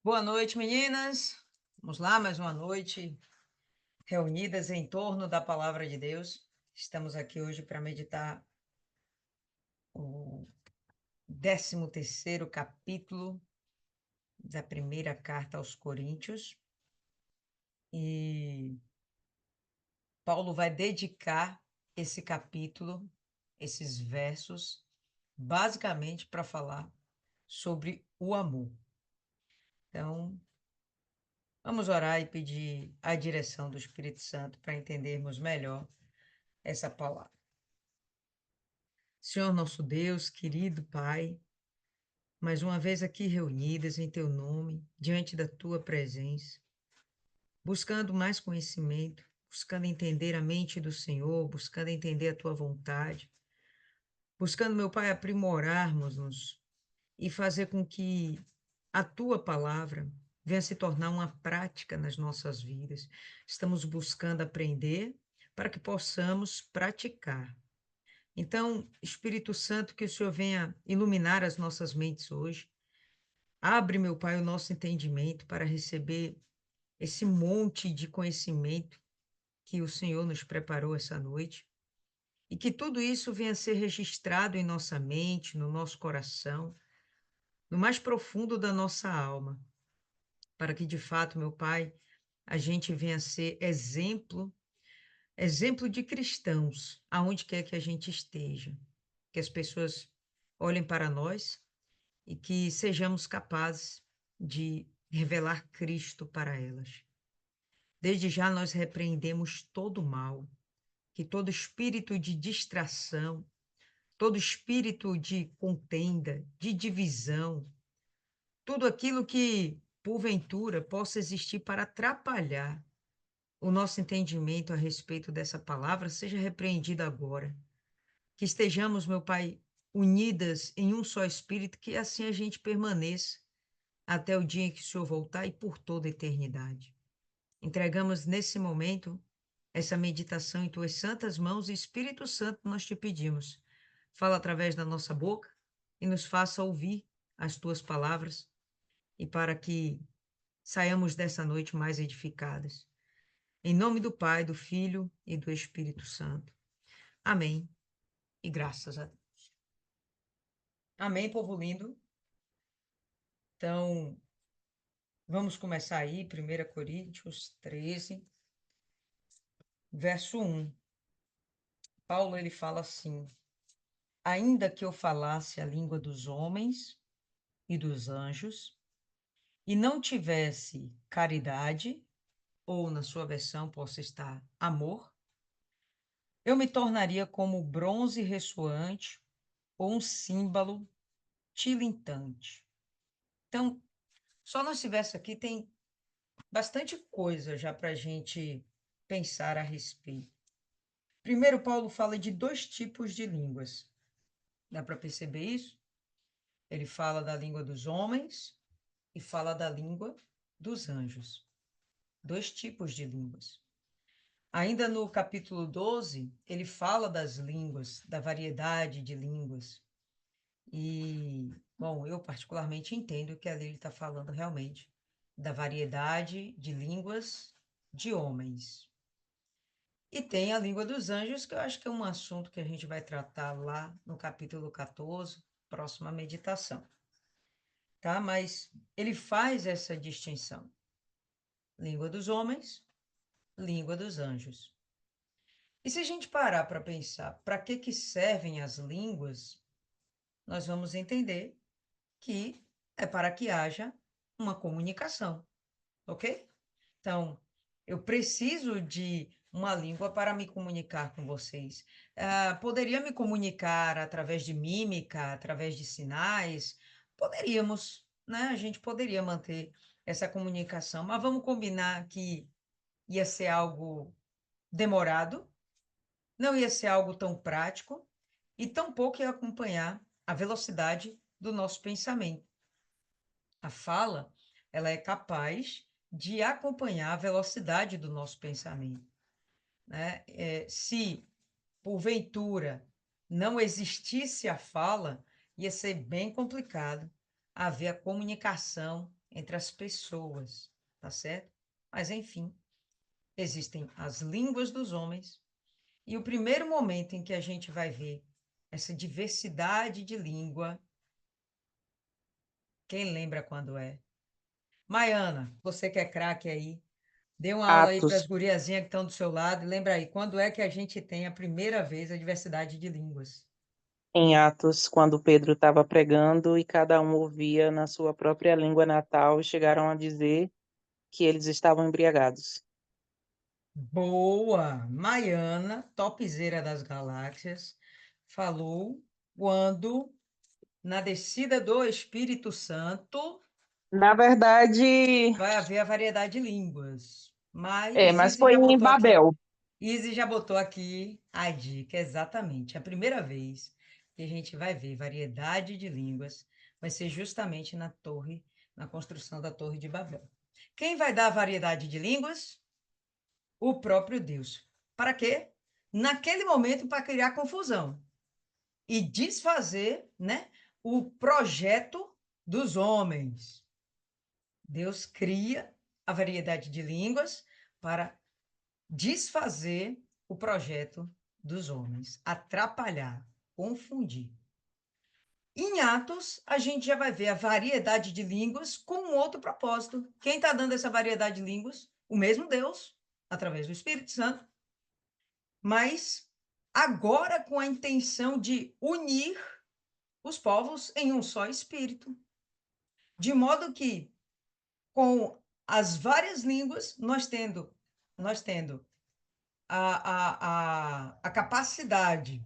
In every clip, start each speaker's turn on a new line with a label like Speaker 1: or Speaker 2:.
Speaker 1: Boa noite, meninas. Vamos lá, mais uma noite reunidas em torno da palavra de Deus. Estamos aqui hoje para meditar o 13º capítulo da primeira carta aos Coríntios. E Paulo vai dedicar esse capítulo, esses versos, basicamente para falar sobre o amor. Então, vamos orar e pedir a direção do Espírito Santo para entendermos melhor essa palavra. Senhor nosso Deus, querido Pai, mais uma vez aqui reunidas em Teu nome, diante da Tua presença, buscando mais conhecimento, buscando entender a mente do Senhor, buscando entender a Tua vontade, buscando, meu Pai, aprimorarmos-nos e fazer com que a Tua palavra venha se tornar uma prática nas nossas vidas. Estamos buscando aprender para que possamos praticar. Então, Espírito Santo, que o Senhor venha iluminar as nossas mentes hoje. Abre, meu Pai, o nosso entendimento para receber esse monte de conhecimento que o Senhor nos preparou essa noite. E que tudo isso venha a ser registrado em nossa mente, no nosso coração, no mais profundo da nossa alma, para que, de fato, meu Pai, a gente venha a ser exemplo de cristãos, aonde quer que a gente esteja. Que as pessoas olhem para nós e que sejamos capazes de revelar Cristo para elas. Desde já nós repreendemos todo mal, que todo espírito de distração, todo espírito de contenda, de divisão, tudo aquilo que porventura possa existir para atrapalhar o nosso entendimento a respeito dessa palavra, seja repreendido agora. Que estejamos, meu Pai, unidas em um só espírito, que assim a gente permaneça até o dia em que o Senhor voltar e por toda a eternidade. Entregamos nesse momento essa meditação em tuas santas mãos e Espírito Santo, nós te pedimos. Fala através da nossa boca e nos faça ouvir as tuas palavras e para que saiamos dessa noite mais edificadas. Em nome do Pai, do Filho e do Espírito Santo. Amém. E graças a Deus. Amém, povo lindo. Então, vamos começar aí, 1 Coríntios 13, verso 1. Paulo, ele fala assim: ainda que eu falasse a língua dos homens e dos anjos, e não tivesse caridade, ou na sua versão possa estar amor, eu me tornaria como bronze ressoante ou um símbolo tilintante. Então, só nesse verso aqui tem bastante coisa já para a gente pensar a respeito. Primeiro, Paulo fala de dois tipos de línguas. Dá para perceber isso? Ele fala da língua dos homens e fala da língua dos anjos. Dois tipos de línguas. Ainda no capítulo 12, ele fala das línguas, da variedade de línguas. E, bom, eu particularmente entendo que ali ele está falando realmente da variedade de línguas de homens. E tem a língua dos anjos, que eu acho que é um assunto que a gente vai tratar lá no capítulo 14, próxima meditação. Tá? Mas ele faz essa distinção. Língua dos homens, língua dos anjos. E se a gente parar para pensar para que servem as línguas, nós vamos entender que é para que haja uma comunicação, ok? Então, eu preciso de uma língua para me comunicar com vocês. Poderia me comunicar através de mímica, através de sinais? Poderíamos, né? A gente poderia manter essa comunicação, mas vamos combinar que ia ser algo demorado, não ia ser algo tão prático e tampouco ia acompanhar a velocidade do nosso pensamento. A fala, ela é capaz de acompanhar a velocidade do nosso pensamento, né? Se, porventura, não existisse a fala, ia ser bem complicado haver a comunicação entre as pessoas, tá certo? Mas, enfim, existem as línguas dos homens, e o primeiro momento em que a gente vai ver essa diversidade de língua, quem lembra quando é? Maiana, você que é craque aí, dê uma aula aí para as
Speaker 2: Atos.
Speaker 1: guriazinhas que estão do seu lado, e lembra aí, quando é que a gente tem a primeira vez a diversidade de línguas?
Speaker 2: Em Atos, quando Pedro estava pregando e cada um ouvia na sua própria língua natal, e chegaram a dizer que eles estavam embriagados.
Speaker 1: Boa! Maiana, topzera das galáxias, falou quando, na descida do Espírito Santo,
Speaker 2: Na verdade,
Speaker 1: vai haver a variedade de línguas. Mas
Speaker 2: mas
Speaker 1: Izzy
Speaker 2: foi
Speaker 1: já
Speaker 2: em
Speaker 1: botou aqui,
Speaker 2: Babel.
Speaker 1: Izzy já botou aqui a dica, exatamente. A primeira vez que a gente vai ver variedade de línguas vai ser justamente na torre, na construção da Torre de Babel. Quem vai dar a variedade de línguas? O próprio Deus. Para quê? Naquele momento, para criar confusão e desfazer, né, o projeto dos homens. Deus cria a variedade de línguas para desfazer o projeto dos homens, atrapalhar, confundir. Em Atos, a gente já vai ver a variedade de línguas com um outro propósito. Quem está dando essa variedade de línguas? O mesmo Deus, através do Espírito Santo, mas agora com a intenção de unir os povos em um só espírito. De modo que, com as várias línguas, nós tendo a capacidade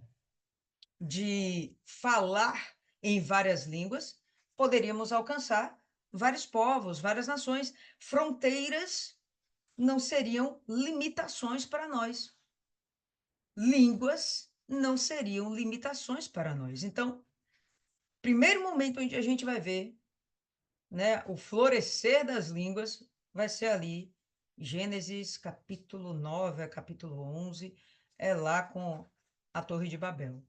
Speaker 1: de falar em várias línguas, poderíamos alcançar vários povos, várias nações. Fronteiras não seriam limitações para nós. Línguas não seriam limitações para nós. Então, primeiro momento onde a gente vai ver, né, o florescer das línguas vai ser ali, Gênesis capítulo 9 a capítulo 11, é lá com a Torre de Babel.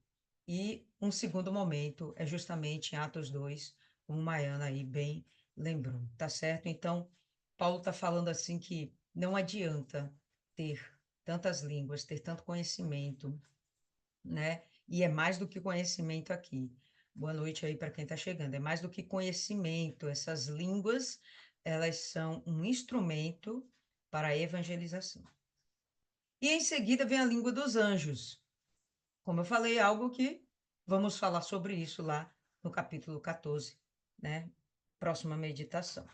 Speaker 1: E um segundo momento é justamente em Atos 2, como Maiana aí bem lembrou, tá certo? Então, Paulo está falando assim que não adianta ter tantas línguas, ter tanto conhecimento, né? E é mais do que conhecimento aqui. Boa noite aí para quem está chegando. É mais do que conhecimento. Essas línguas, elas são um instrumento para a evangelização. E em seguida vem a língua dos anjos. Como eu falei, algo que vamos falar sobre isso lá no capítulo 14, né? Próxima meditação.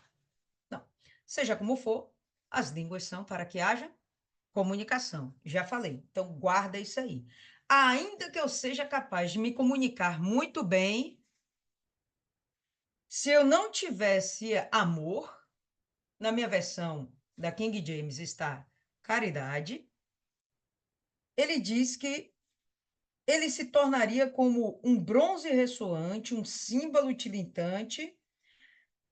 Speaker 1: Não, seja como for, as línguas são para que haja comunicação, já falei. Então, guarda isso aí. Ainda que eu seja capaz de me comunicar muito bem, se eu não tivesse amor, na minha versão da King James está caridade, ele diz que ele se tornaria como um bronze ressoante, um símbolo tilintante.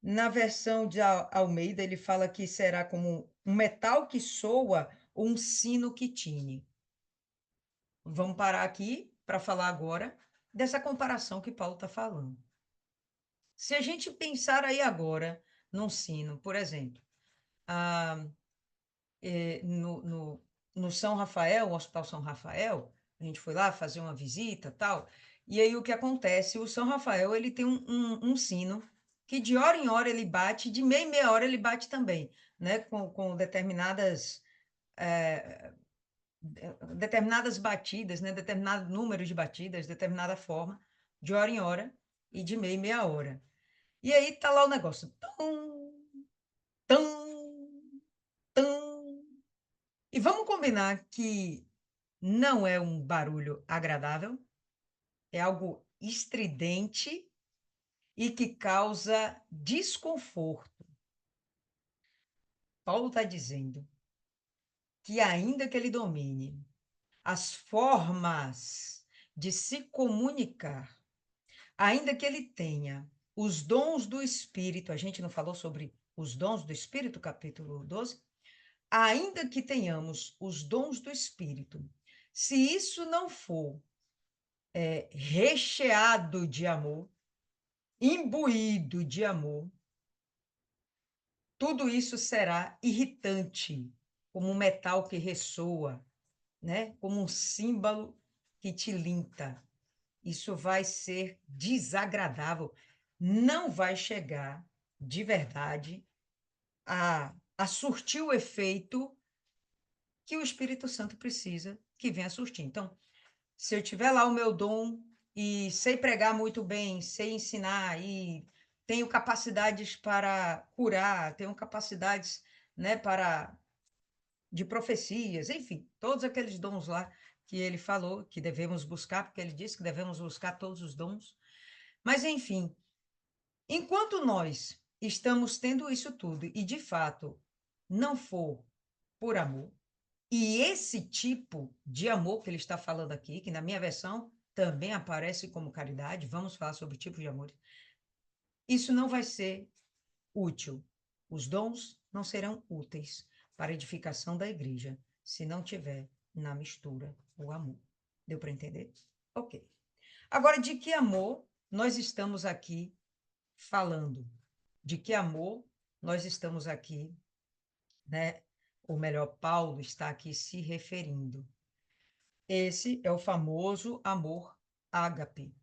Speaker 1: Na versão de Almeida, ele fala que será como um metal que soa ou um sino que tine. Vamos parar aqui para falar agora dessa comparação que Paulo está falando. Se a gente pensar aí agora num sino, por exemplo, ah, no São Rafael, o Hospital São Rafael, a gente foi lá fazer uma visita tal, e aí o que acontece? O São Rafael ele tem um sino que de hora em hora ele bate, de meia em meia hora ele bate também, né? Com determinadas batidas, né? Determinado número de batidas, determinada forma, de hora em hora e de meia em meia hora. E aí tá lá o negócio. Tum, tum, tum. E vamos combinar que não é um barulho agradável, é algo estridente e que causa desconforto. Paulo está dizendo que, ainda que ele domine as formas de se comunicar, ainda que ele tenha os dons do Espírito, a gente não falou sobre os dons do Espírito, capítulo 12, ainda que tenhamos os dons do Espírito, se isso não for recheado de amor, imbuído de amor, tudo isso será irritante, como um metal que ressoa, né? Como um símbolo que tilinta. Isso vai ser desagradável. Não vai chegar, de verdade, a surtir o efeito que o Espírito Santo precisa que venha surtir. Então, se eu tiver lá o meu dom e sei pregar muito bem, sei ensinar e tenho capacidades para curar, tenho capacidades, né, para de profecias, enfim, todos aqueles dons lá que ele falou que devemos buscar, porque ele disse que devemos buscar todos os dons. Mas enfim, enquanto nós estamos tendo isso tudo e de fato não for por amor, e esse tipo de amor que ele está falando aqui, que na minha versão também aparece como caridade, vamos falar sobre tipos de amor, isso não vai ser útil. Os dons não serão úteis para a edificação da igreja se não tiver na mistura o amor. Deu para entender? Ok. Agora, de que amor nós estamos aqui falando? De que amor nós estamos aqui, né? Ou melhor, Paulo está aqui se referindo. Esse é o famoso amor ágape,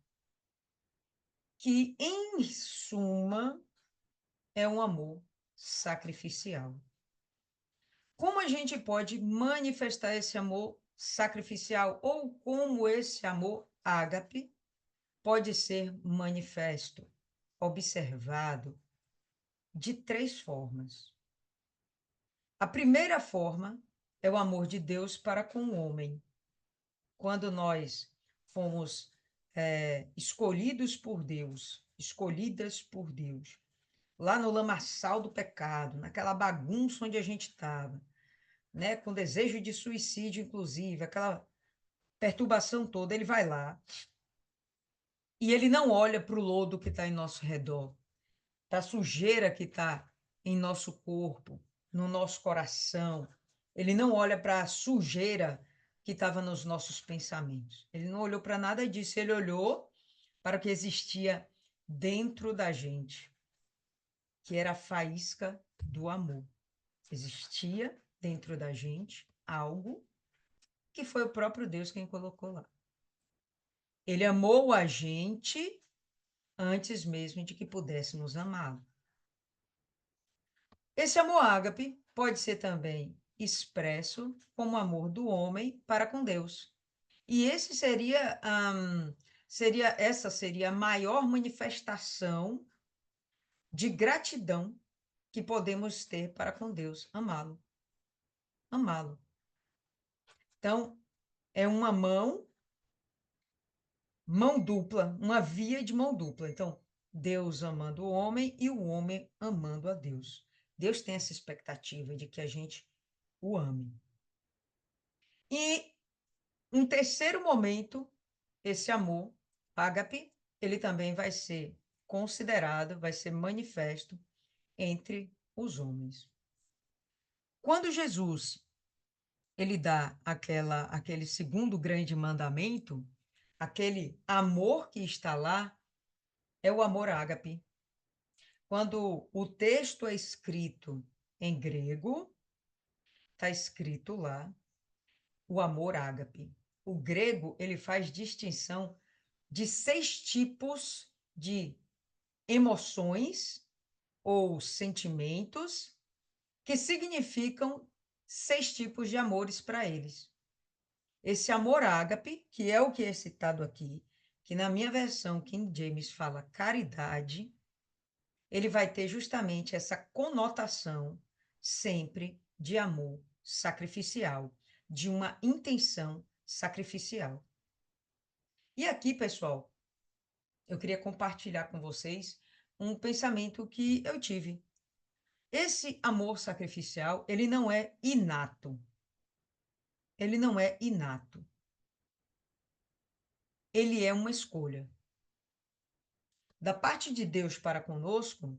Speaker 1: que, em suma, é um amor sacrificial. Como a gente pode manifestar esse amor sacrificial ou como esse amor ágape pode ser manifesto, observado de 3 formas. A primeira forma é o amor de Deus para com o homem. Quando nós fomos escolhidos por Deus, escolhidas por Deus, lá no lamaçal do pecado, naquela bagunça onde a gente estava, né, com desejo de suicídio, inclusive, aquela perturbação toda, ele vai lá e ele não olha para o lodo que está em nosso redor, para a sujeira que está em nosso corpo, no nosso coração. Ele não olha para a sujeira que estava nos nossos pensamentos. Ele não olhou para nada disso, ele olhou para o que existia dentro da gente, que era a faísca do amor. Existia dentro da gente algo que foi o próprio Deus quem colocou lá. Ele amou a gente antes mesmo de que pudéssemos amá-lo. Esse amor ágape pode ser também expresso como amor do homem para com Deus. E essa seria a maior manifestação de gratidão que podemos ter para com Deus, amá-lo. Amá-lo. Então, é uma mão dupla, uma via de mão dupla. Então, Deus amando o homem e o homem amando a Deus. Deus tem essa expectativa de que a gente o ame. E um terceiro momento, esse amor, ágape, ele também vai ser considerado, vai ser manifesto entre os homens. Quando Jesus ele dá aquele segundo grande mandamento, aquele amor que está lá, é o amor ágape. Quando o texto é escrito em grego, está escrito lá o amor ágape. O grego, ele faz distinção de 6 tipos de emoções ou sentimentos que significam 6 tipos de amores para eles. Esse amor ágape, que é o que é citado aqui, que na minha versão King James fala caridade, ele vai ter justamente essa conotação sempre de amor sacrificial, de uma intenção sacrificial. E aqui, pessoal, eu queria compartilhar com vocês um pensamento que eu tive. Esse amor sacrificial, ele não é inato. Ele não é inato. Ele é uma escolha. Da parte de Deus para conosco,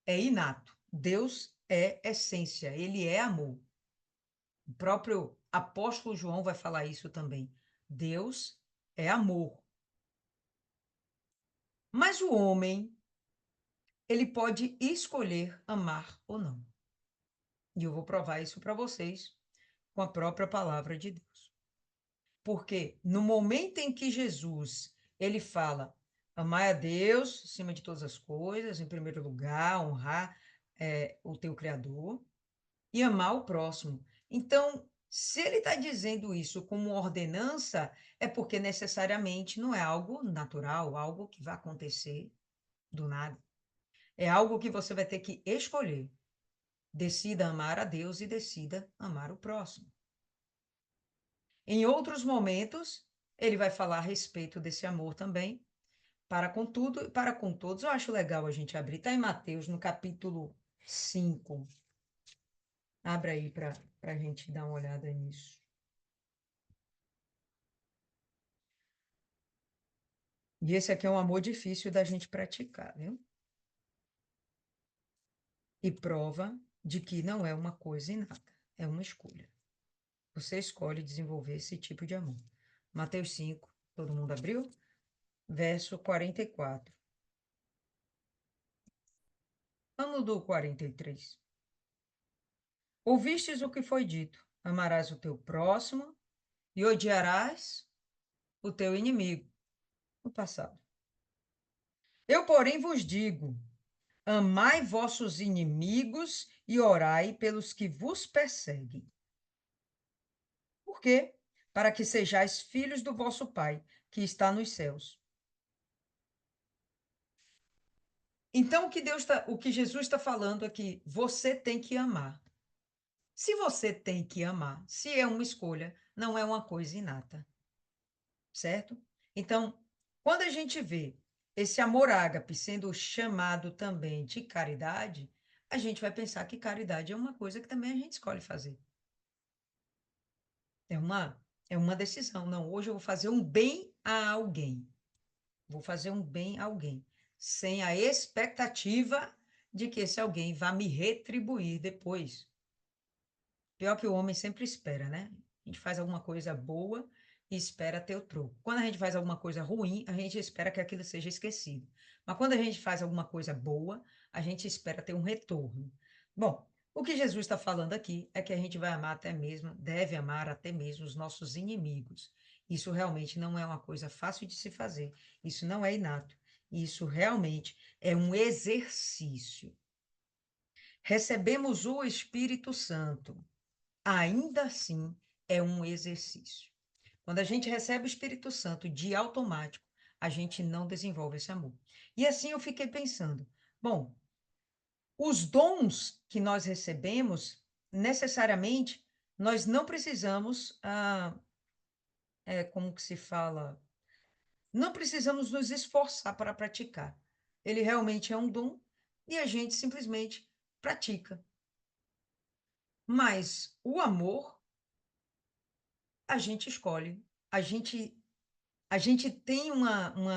Speaker 1: é inato. Deus é essência, ele é amor. O próprio apóstolo João vai falar isso também. Deus é amor. Mas o homem, ele pode escolher amar ou não. E eu vou provar isso para vocês com a própria palavra de Deus. Porque no momento em que Jesus, ele fala, amar a Deus acima de todas as coisas, em primeiro lugar, honrar o teu Criador e amar o próximo. Então, se ele está dizendo isso como ordenança, é porque necessariamente não é algo natural, algo que vai acontecer do nada. É algo que você vai ter que escolher. Decida amar a Deus e decida amar o próximo. Em outros momentos, ele vai falar a respeito desse amor também, para com tudo e para com todos. Eu acho legal a gente abrir. Está em Mateus, no capítulo 5. Abra aí para a gente dar uma olhada nisso. E esse aqui é um amor difícil da gente praticar, viu? E prova de que não é uma coisa inata, é uma escolha. Você escolhe desenvolver esse tipo de amor. Mateus 5, todo mundo abriu? Verso 44. Vamos do 43. Ouvistes o que foi dito: amarás o teu próximo e odiarás o teu inimigo. No passado. Eu, porém, vos digo: amai vossos inimigos e orai pelos que vos perseguem. Por quê? Para que sejais filhos do vosso Pai, que está nos céus. Então, o que Jesus está falando aqui, você tem que amar. Se você tem que amar, se é uma escolha, não é uma coisa inata, certo? Então, quando a gente vê esse amor ágape sendo chamado também de caridade, a gente vai pensar que caridade é uma coisa que também a gente escolhe fazer. É uma, é uma decisão. Não, hoje eu vou fazer um bem a alguém. Vou fazer um bem a alguém, sem a expectativa de que esse alguém vá me retribuir depois. Pior que o homem sempre espera, né? A gente faz alguma coisa boa e espera ter o troco. Quando a gente faz alguma coisa ruim, a gente espera que aquilo seja esquecido. Mas quando a gente faz alguma coisa boa, a gente espera ter um retorno. Bom, o que Jesus está falando aqui é que a gente vai amar até mesmo, deve amar até mesmo os nossos inimigos. Isso realmente não é uma coisa fácil de se fazer. Isso não é inato. Isso realmente é um exercício. Recebemos o Espírito Santo, ainda assim é um exercício. Quando a gente recebe o Espírito Santo de automático, a gente não desenvolve esse amor. E assim eu fiquei pensando, bom, os dons que nós recebemos, necessariamente, nós não precisamos, como que se fala, não precisamos nos esforçar para praticar. Ele realmente é um dom e a gente simplesmente pratica. Mas o amor, a gente escolhe. A gente A gente tem como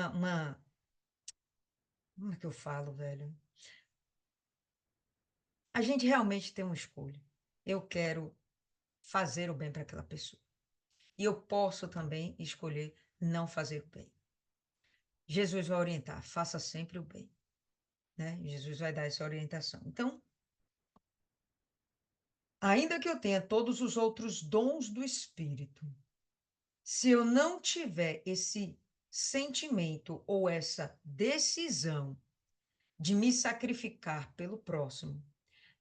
Speaker 1: é que eu falo, velho? A gente realmente tem uma escolha. Eu quero fazer o bem para aquela pessoa. E eu posso também escolher não fazer o bem. Jesus vai orientar, faça sempre o bem, né? Jesus vai dar essa orientação. Então, ainda que eu tenha todos os outros dons do Espírito, se eu não tiver esse sentimento ou essa decisão de me sacrificar pelo próximo,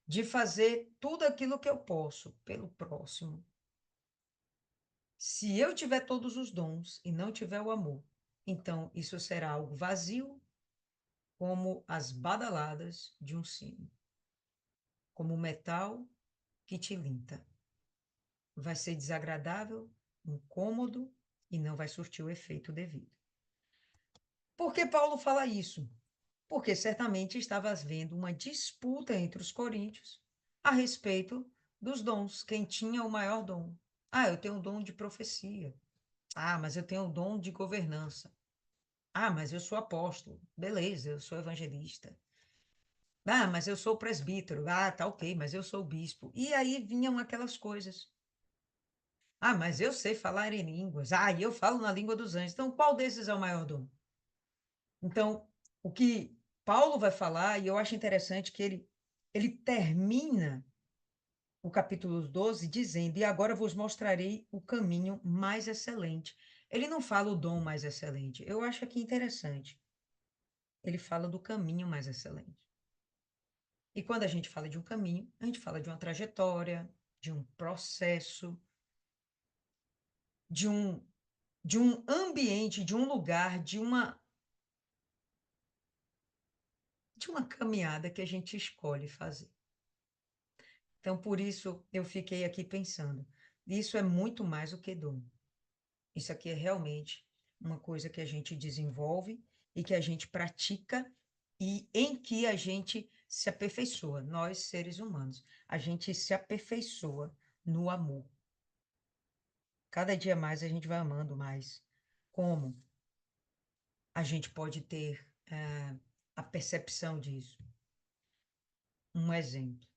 Speaker 1: de fazer tudo aquilo que eu posso pelo próximo. Se eu tiver todos os dons e não tiver o amor, então isso será algo vazio, como as badaladas de um sino, como o metal que tilinta. Vai ser desagradável, incômodo e não vai surtir o efeito devido. Por que Paulo fala isso? Porque certamente estava havendo uma disputa entre os coríntios a respeito dos dons, quem tinha o maior dom. Ah, eu tenho o dom de profecia. Ah, mas eu tenho o dom de governança. Ah, mas eu sou apóstolo. Beleza, eu sou evangelista. Ah, mas eu sou presbítero. Ah, tá ok, mas eu sou bispo. E aí vinham aquelas coisas. Ah, mas eu sei falar em línguas. Ah, e eu falo na língua dos anjos. Então, qual desses é o maior dom? Então, o que Paulo vai falar, e eu acho interessante que ele termina o capítulo 12 dizendo: E agora vos mostrarei o caminho mais excelente. Ele não fala o dom mais excelente. Eu acho aqui interessante. Ele fala do caminho mais excelente. E quando a gente fala de um caminho, a gente fala de uma trajetória, de um processo, de um, de um ambiente, de um lugar, de uma caminhada que a gente escolhe fazer. Então, por isso, eu fiquei aqui pensando. Isso é muito mais do que dom. Isso aqui é realmente uma coisa que a gente desenvolve e que a gente pratica e em que a gente se aperfeiçoa, nós seres humanos. A gente se aperfeiçoa no amor. Cada dia mais a gente vai amando mais. Como a gente pode ter a percepção disso? Um exemplo.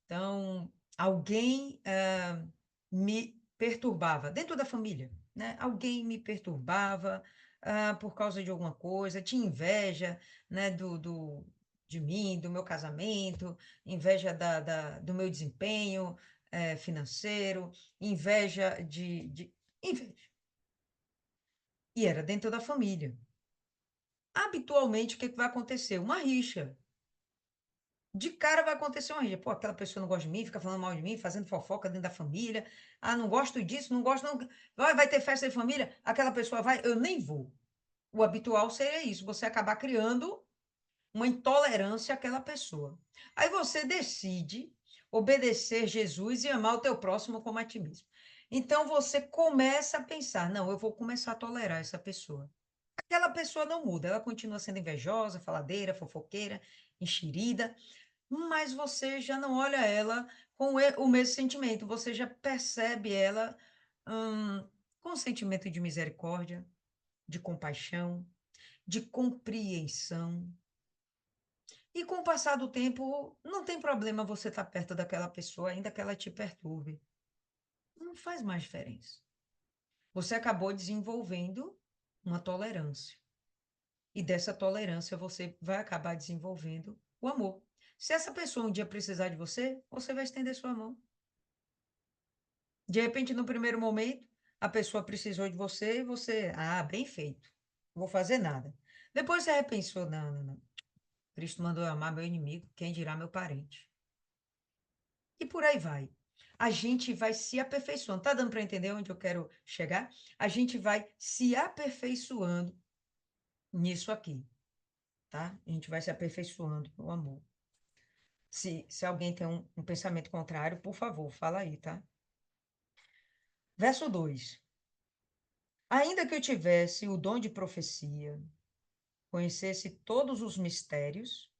Speaker 1: Então, alguém me perturbava dentro da família, né? Alguém me perturbava por causa de alguma coisa, tinha inveja, né, de mim, do meu casamento, inveja do meu desempenho financeiro, inveja inveja. E era dentro da família. Habitualmente, o que que vai acontecer? Uma rixa. De cara vai acontecer uma rixa. Pô, aquela pessoa não gosta de mim, fica falando mal de mim, fazendo fofoca dentro da família. Ah, não gosto disso, não gosto, não. Vai ter festa de família, aquela pessoa vai, eu nem vou. O habitual seria isso, você acabar criando uma intolerância àquela pessoa. Aí você decide obedecer Jesus e amar o teu próximo como a ti mesmo. Então você começa a pensar, não, eu vou começar a tolerar essa pessoa. Aquela pessoa não muda, ela continua sendo invejosa, faladeira, fofoqueira, enxerida, mas você já não olha ela com o mesmo sentimento, você já percebe ela com um sentimento de misericórdia, de compaixão, de compreensão. E com o passar do tempo, não tem problema você estar perto daquela pessoa, ainda que ela te perturbe. Não faz mais diferença. Você acabou desenvolvendo uma tolerância. E dessa tolerância você vai acabar desenvolvendo o amor. Se essa pessoa um dia precisar de você, você vai estender sua mão. De repente, no primeiro momento, a pessoa precisou de você e você, bem feito, não vou fazer nada. Depois você repensou, não, não, não. Cristo mandou eu amar meu inimigo, quem dirá meu parente. E por aí vai. A gente vai se aperfeiçoando. Tá dando para entender onde eu quero chegar? A gente vai se aperfeiçoando nisso aqui, tá? A gente vai se aperfeiçoando no amor. Se alguém tem um pensamento contrário, por favor, fala aí, tá? Verso 2. Ainda que eu tivesse o dom de profecia, conhecesse todos os mistérios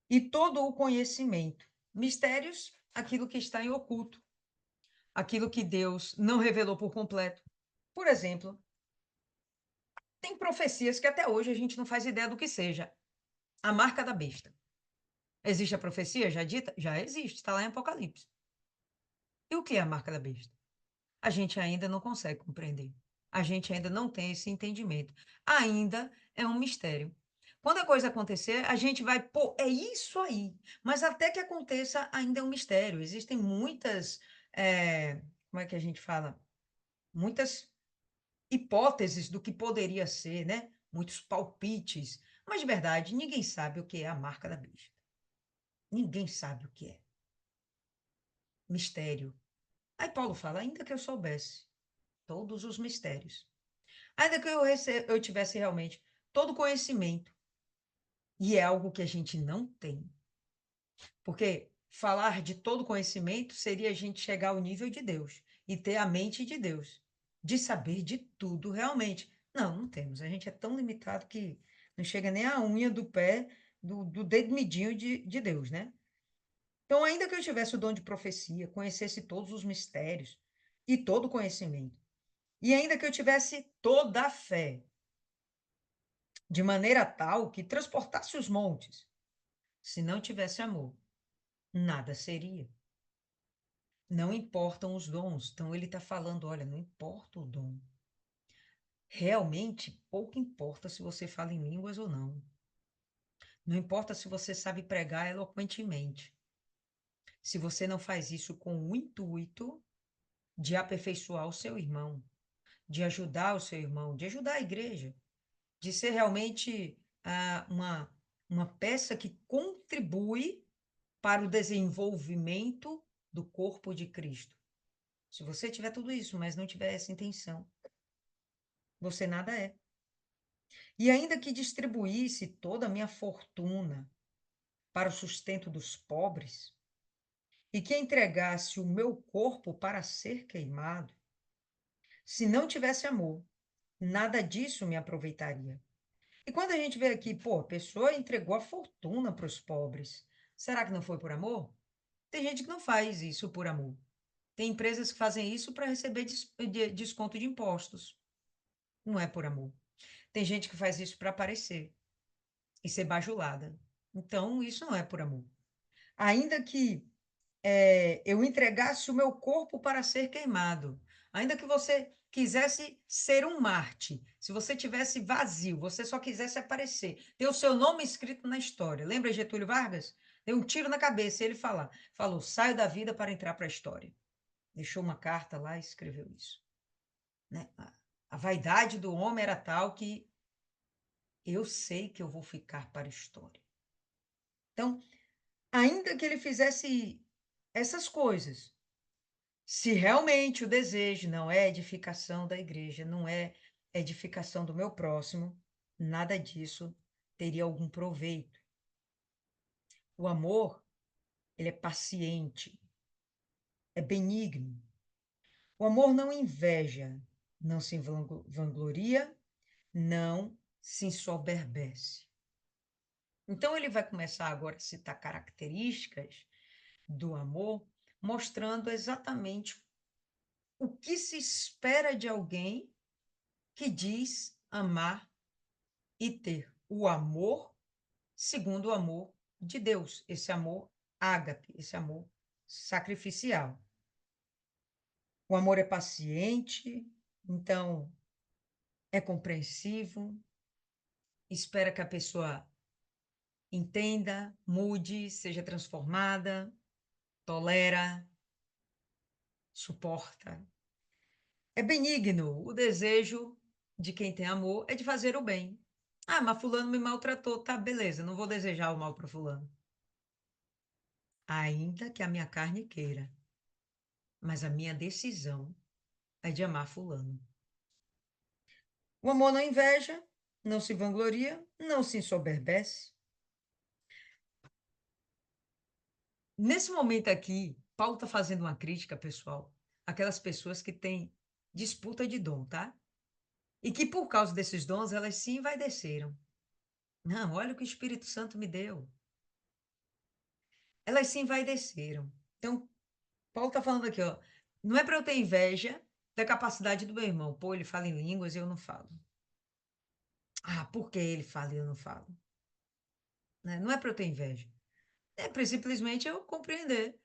Speaker 1: e todo o conhecimento. Mistérios, aquilo que está em oculto, aquilo que Deus não revelou por completo. Por exemplo, tem profecias que até hoje a gente não faz ideia do que seja. A marca da besta. Existe a profecia já dita? Já existe, está lá em Apocalipse. E o que é a marca da besta? A gente ainda não consegue compreender. A gente ainda não tem esse entendimento. Ainda é um mistério. Quando a coisa acontecer, a gente vai, pô, é isso aí. Mas até que aconteça, ainda é um mistério. Existem muitas, como é que a gente fala? Muitas hipóteses do que poderia ser, né? Muitos palpites. Mas, de verdade, ninguém sabe o que é a marca da besta. Ninguém sabe o que é. Mistério. Aí Paulo fala, ainda que eu soubesse todos os mistérios. Ainda que eu tivesse realmente todo conhecimento, e é algo que a gente não tem, porque falar de todo conhecimento seria a gente chegar ao nível de Deus e ter a mente de Deus, de saber de tudo realmente. Não, não temos. A gente é tão limitado que não chega nem a unha do pé do dedo midinho de Deus, né? Então, ainda que eu tivesse o dom de profecia, conhecesse todos os mistérios e todo o conhecimento, e ainda que eu tivesse toda a fé, de maneira tal que transportasse os montes. Se não tivesse amor, nada seria. Não importam os dons. Então ele está falando: olha, não importa o dom. Realmente, pouco importa se você fala em línguas ou não. Não importa se você sabe pregar eloquentemente. Se você não faz isso com o intuito de aperfeiçoar o seu irmão, de ajudar o seu irmão, de ajudar a igreja, de ser realmente uma peça que contribui para o desenvolvimento do corpo de Cristo. Se você tiver tudo isso, mas não tiver essa intenção, você nada é. E ainda que distribuísse toda a minha fortuna para o sustento dos pobres, e que entregasse o meu corpo para ser queimado, se não tivesse amor, nada disso me aproveitaria. E quando a gente vê aqui, pô, a pessoa entregou a fortuna para os pobres, será que não foi por amor? Tem gente que não faz isso por amor. Tem empresas que fazem isso para receber desconto de impostos. Não é por amor. Tem gente que faz isso para aparecer e ser bajulada. Então, isso não é por amor. Ainda que eu entregasse o meu corpo para ser queimado, ainda que você quisesse ser um Marte, se você tivesse vazio, você só quisesse aparecer, ter o seu nome escrito na história. Lembra Getúlio Vargas? Deu um tiro na cabeça e ele falou, saio da vida para entrar para a história. Deixou uma carta lá e escreveu isso. Né? A vaidade do homem era tal que eu sei que eu vou ficar para a história. Então, ainda que ele fizesse essas coisas, se realmente o desejo não é edificação da igreja, não é edificação do meu próximo, nada disso teria algum proveito. O amor, ele é paciente, é benigno. O amor não inveja, não se vangloria, não se ensoberbece. Então, ele vai começar agora a citar características do amor, mostrando exatamente o que se espera de alguém que diz amar e ter o amor segundo o amor de Deus, esse amor ágape, esse amor sacrificial. O amor é paciente, então é compreensivo, espera que a pessoa entenda, mude, seja transformada, tolera, suporta. É benigno. O desejo de quem tem amor é de fazer o bem. Ah, mas fulano me maltratou. Tá, beleza, não vou desejar o mal para fulano. Ainda que a minha carne queira, mas a minha decisão é de amar fulano. O amor não inveja, não se vangloria, não se ensoberbece. Nesse momento aqui, Paulo está fazendo uma crítica, pessoal, àquelas pessoas que têm disputa de dom, tá? E que por causa desses dons, elas se envaideceram. Não, olha o que o Espírito Santo me deu. Elas se envaideceram. Então, Paulo está falando aqui, ó, não é para eu ter inveja da capacidade do meu irmão. Pô, ele fala em línguas e eu não falo. Ah, por que ele fala e eu não falo? Né? Não é para eu ter inveja. É para simplesmente eu compreender.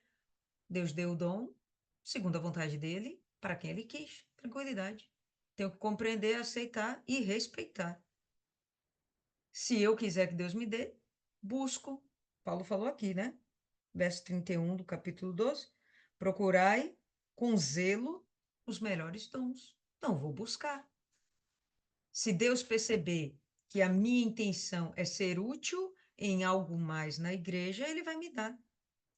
Speaker 1: Deus deu o dom, segundo a vontade dele, para quem ele quis. Tranquilidade. Tenho que compreender, aceitar e respeitar. Se eu quiser que Deus me dê, busco. Paulo falou aqui, né? Verso 31 do capítulo 12. Procurai com zelo os melhores dons. Então, vou buscar. Se Deus perceber que a minha intenção é ser útil em algo mais na igreja, ele vai me dar.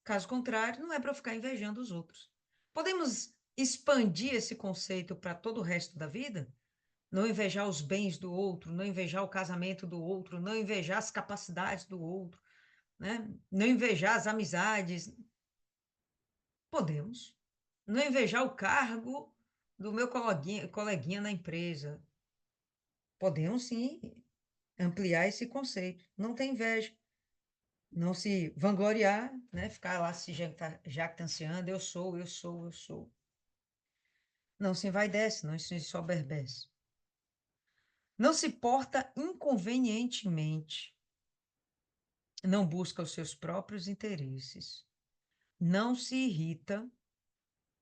Speaker 1: Caso contrário, não é para eu ficar invejando os outros. Podemos expandir esse conceito para todo o resto da vida? Não invejar os bens do outro, não invejar o casamento do outro, não invejar as capacidades do outro, né? Não invejar as amizades. Podemos. Não invejar o cargo do meu coleguinha na empresa. Podemos sim ampliar esse conceito. Não tem inveja. Não se vangloriar, né? Ficar lá se jactanciando, eu sou, eu sou, eu sou. Não se envaidece, não se ensoberbece. Não se porta inconvenientemente. Não busca os seus próprios interesses. Não se irrita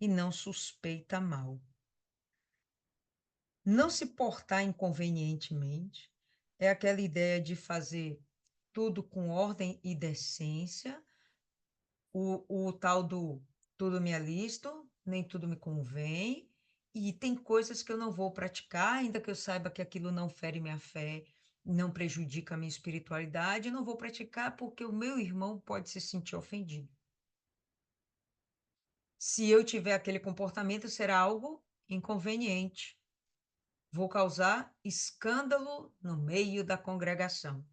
Speaker 1: e não suspeita mal. Não se portar inconvenientemente, é aquela ideia de fazer tudo com ordem e decência, o tal do tudo me é lícito, nem tudo me convém, e tem coisas que eu não vou praticar, ainda que eu saiba que aquilo não fere minha fé, não prejudica a minha espiritualidade, eu não vou praticar porque o meu irmão pode se sentir ofendido. Se eu tiver aquele comportamento, será algo inconveniente. Vou causar escândalo no meio da congregação.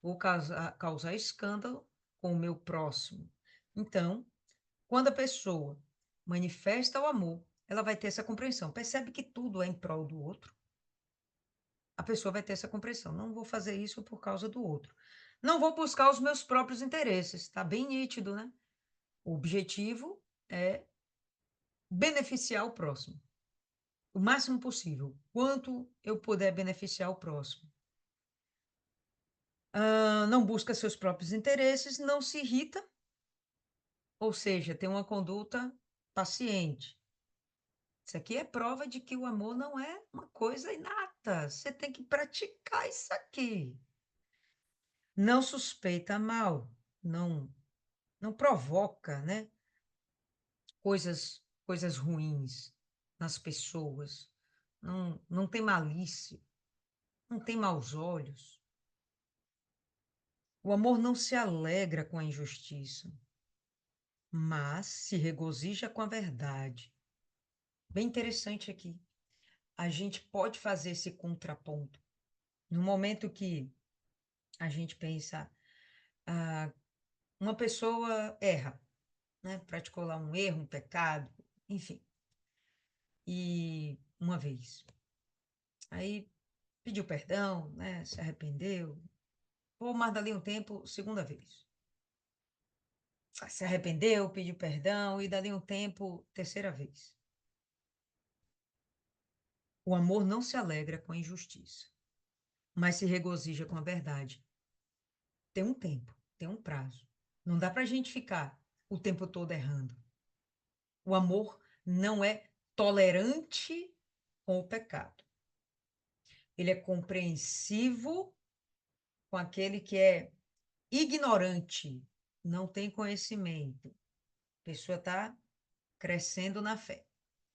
Speaker 1: Vou causar escândalo com o meu próximo. Então, quando a pessoa manifesta o amor, ela vai ter essa compreensão. Percebe que tudo é em prol do outro. A pessoa vai ter essa compreensão. Não vou fazer isso por causa do outro. Não vou buscar os meus próprios interesses. Está bem nítido, né? O objetivo é beneficiar o próximo. O máximo possível. Quanto eu puder beneficiar o próximo. Não busca seus próprios interesses, não se irrita, ou seja, tem uma conduta paciente. Isso aqui é prova de que o amor não é uma coisa inata. Você tem que praticar isso aqui. Não suspeita mal, não provoca, né, coisas ruins nas pessoas. Não tem malícia, não tem maus olhos. O amor não se alegra com a injustiça, mas se regozija com a verdade. Bem interessante aqui. A gente pode fazer esse contraponto. No momento que a gente pensa, ah, uma pessoa erra, né? Praticou lá um erro, um pecado, enfim. E uma vez. Aí pediu perdão, né? Se arrependeu. Ou mais dali um tempo, segunda vez. Se arrependeu, pediu perdão, e dali um tempo, terceira vez. O amor não se alegra com a injustiça, mas se regozija com a verdade. Tem um tempo, tem um prazo. Não dá para a gente ficar o tempo todo errando. O amor não é tolerante com o pecado. Ele é compreensivo com aquele que é ignorante, não tem conhecimento. A pessoa está crescendo na fé,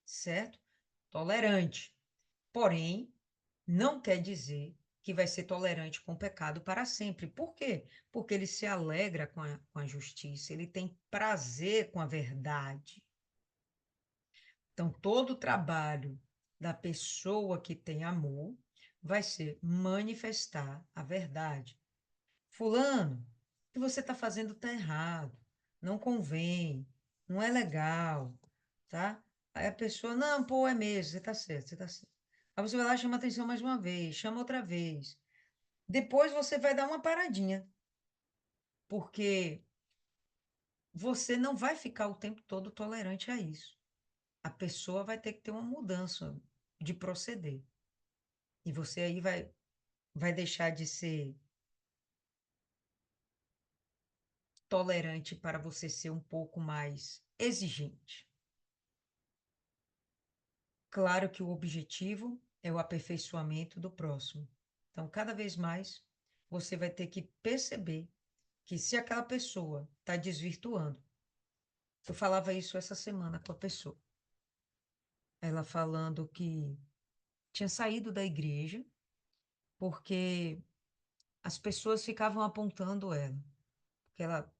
Speaker 1: certo? Tolerante. Porém, não quer dizer que vai ser tolerante com o pecado para sempre. Por quê? Porque ele se alegra com a justiça, ele tem prazer com a verdade. Então, todo o trabalho da pessoa que tem amor vai ser manifestar a verdade. Fulano, o que você está fazendo está errado, não convém, não é legal, tá? Aí a pessoa, não, pô, é mesmo, você está certo, você está certo. Aí você vai lá, chama atenção mais uma vez, chama outra vez. Depois você vai dar uma paradinha, porque você não vai ficar o tempo todo tolerante a isso. A pessoa vai ter que ter uma mudança de proceder. E você aí vai deixar de ser tolerante para você ser um pouco mais exigente. Claro que o objetivo é o aperfeiçoamento do próximo. Então, cada vez mais, você vai ter que perceber que se aquela pessoa está desvirtuando, eu falava isso essa semana com a pessoa, ela falando que tinha saído da igreja porque as pessoas ficavam apontando ela, porque ela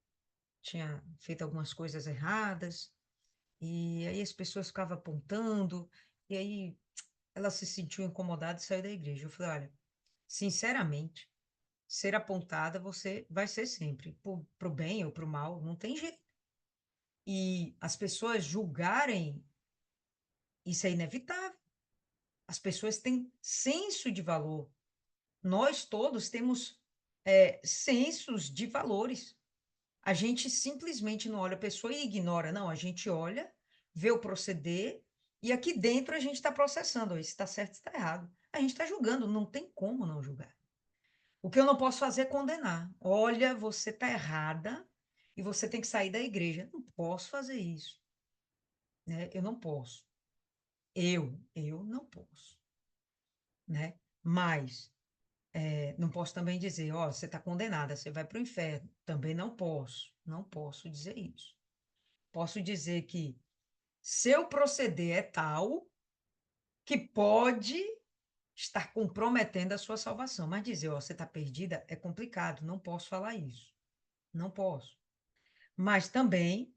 Speaker 1: tinha feito algumas coisas erradas, e aí as pessoas ficavam apontando, e aí ela se sentiu incomodada e saiu da igreja. Eu falei, olha, sinceramente, ser apontada você vai ser sempre, pro bem ou pro mal, não tem jeito. E as pessoas julgarem, isso é inevitável. As pessoas têm senso de valor. Nós todos temos sensos de valores. A gente simplesmente não olha a pessoa e ignora, não. A gente olha, vê o proceder e aqui dentro a gente está processando. Isso está certo, está errado. A gente está julgando, não tem como não julgar. O que eu não posso fazer é condenar. Olha, você está errada e você tem que sair da igreja. Não posso fazer isso, né? Eu não posso. Eu não posso. né? Mas não posso também dizer, ó, você está condenada, você vai para o inferno. Também não posso dizer isso. Posso dizer que seu proceder é tal que pode estar comprometendo a sua salvação. Mas dizer, ó, você está perdida é complicado, não posso falar isso. Não posso. Mas também